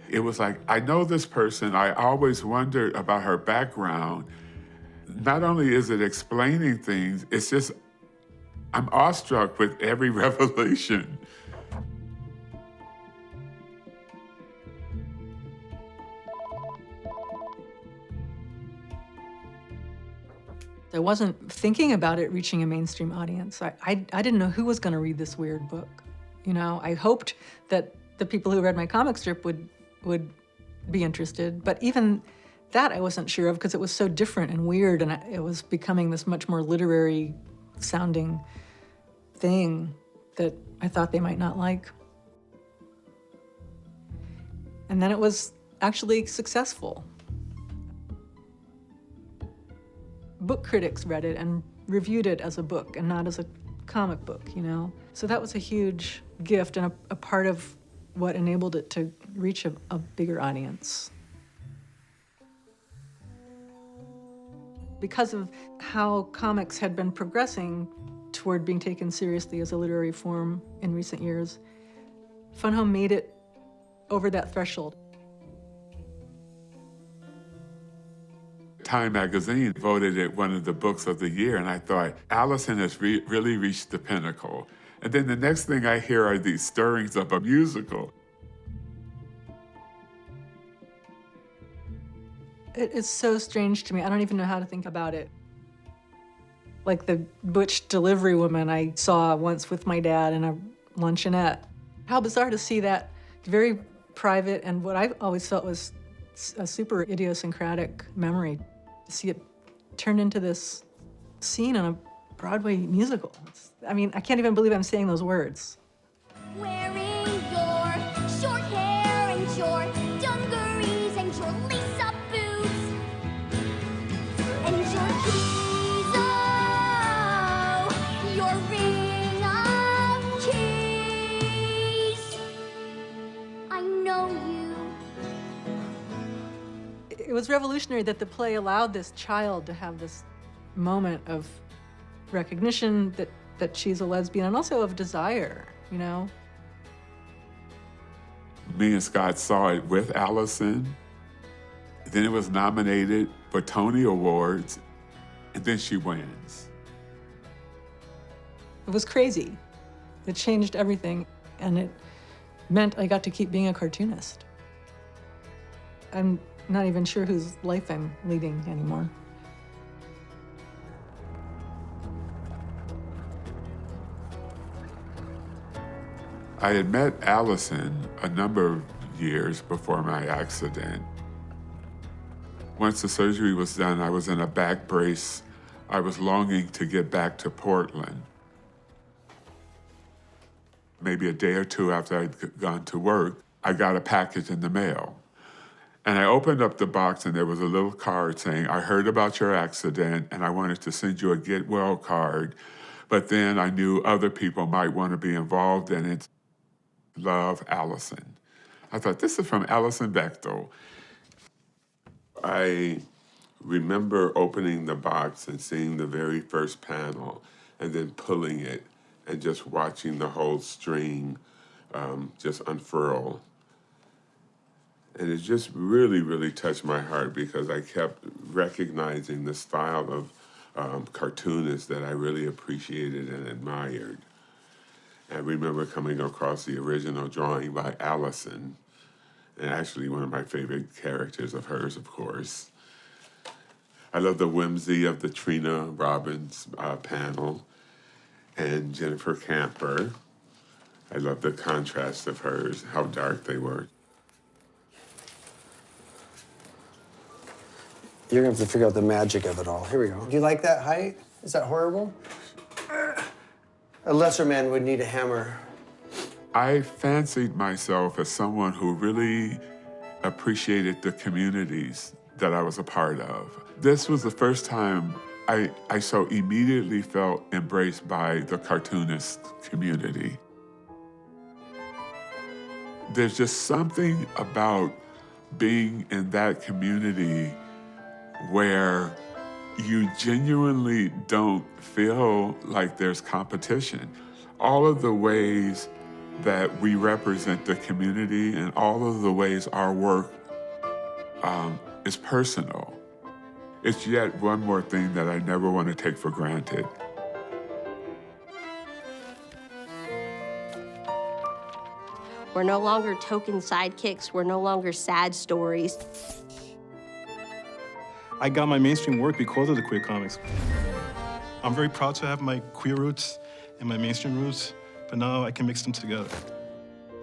it was like, I know this person. I always wondered about her background. Not only is it explaining things, it's just, I'm awestruck with every revelation. I wasn't thinking about it reaching a mainstream audience. I didn't know who was going to read this weird book. I hoped that the people who read my comic strip would be interested, but even that I wasn't sure of because it was so different and weird, and it was becoming this much more literary sounding thing that I thought they might not like. And then it was actually successful. Book critics read it and reviewed it as a book and not as a comic book, So that was a huge gift and a part of what enabled it to reach a bigger audience. Because of how comics had been progressing toward being taken seriously as a literary form in recent years, Fun Home made it over that threshold. Time magazine voted it one of the books of the year, and I thought, Alison has really reached the pinnacle. And then the next thing I hear are these stirrings of a musical. It is so strange to me. I don't even know how to think about it. Like the butch delivery woman I saw once with my dad in a luncheonette. How bizarre to see that very private and what I always felt was a super idiosyncratic memory. To see it turned into this scene on a Broadway musical. I mean, I can't even believe I'm saying those words. Wearing your short hair and your dungarees and your lace-up boots and your keys, oh, your ring of keys. I know you. It was revolutionary that the play allowed this child to have this moment of recognition that she's a lesbian and also of desire, you know? Me and Scott saw it with Alison. Then it was nominated for Tony Awards, and then she wins. It was crazy. It changed everything, and it meant I got to keep being a cartoonist. I'm not even sure whose life I'm leading anymore. I had met Alison a number of years before my accident. Once the surgery was done, I was in a back brace. I was longing to get back to Portland. Maybe a day or two after I'd gone to work, I got a package in the mail. And I opened up the box and there was a little card saying, I heard about your accident and I wanted to send you a get well card, but then I knew other people might want to be involved in it. Love, Alison. I thought, this is from Alison Bechdel. I remember opening the box and seeing the very first panel and then pulling it and just watching the whole string just unfurl. And it just really, really touched my heart because I kept recognizing the style of cartoonists that I really appreciated and admired. I remember coming across the original drawing by Alison, and actually one of my favorite characters of hers, of course. I love the whimsy of the Trina Robbins panel and Jennifer Camper. I love the contrast of hers, how dark they were. You're gonna have to figure out the magic of it all. Here we go. Do you like that height? Is that horrible? A lesser man would need a hammer. I fancied myself as someone who really appreciated the communities that I was a part of. This was the first time I so immediately felt embraced by the cartoonist community. There's just something about being in that community where you genuinely don't feel like there's competition. All of the ways that we represent the community and all of the ways our work is personal. It's yet one more thing that I never want to take for granted. We're no longer token sidekicks. We're no longer sad stories. I got my mainstream work because of the queer comics. I'm very proud to have my queer roots and my mainstream roots, but now I can mix them together.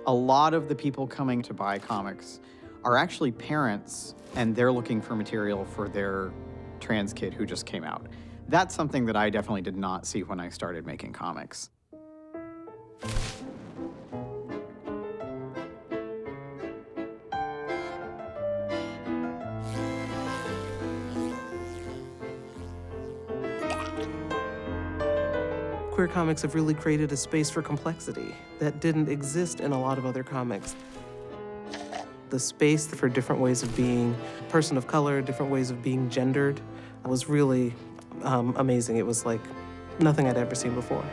A lot of the people coming to buy comics are actually parents, and they're looking for material for their trans kid who just came out. That's something that I definitely did not see when I started making comics. queer comics have really created a space for complexity that didn't exist in a lot of other comics. The space for different ways of being a person of color, different ways of being gendered, was really amazing. It was like nothing I'd ever seen before.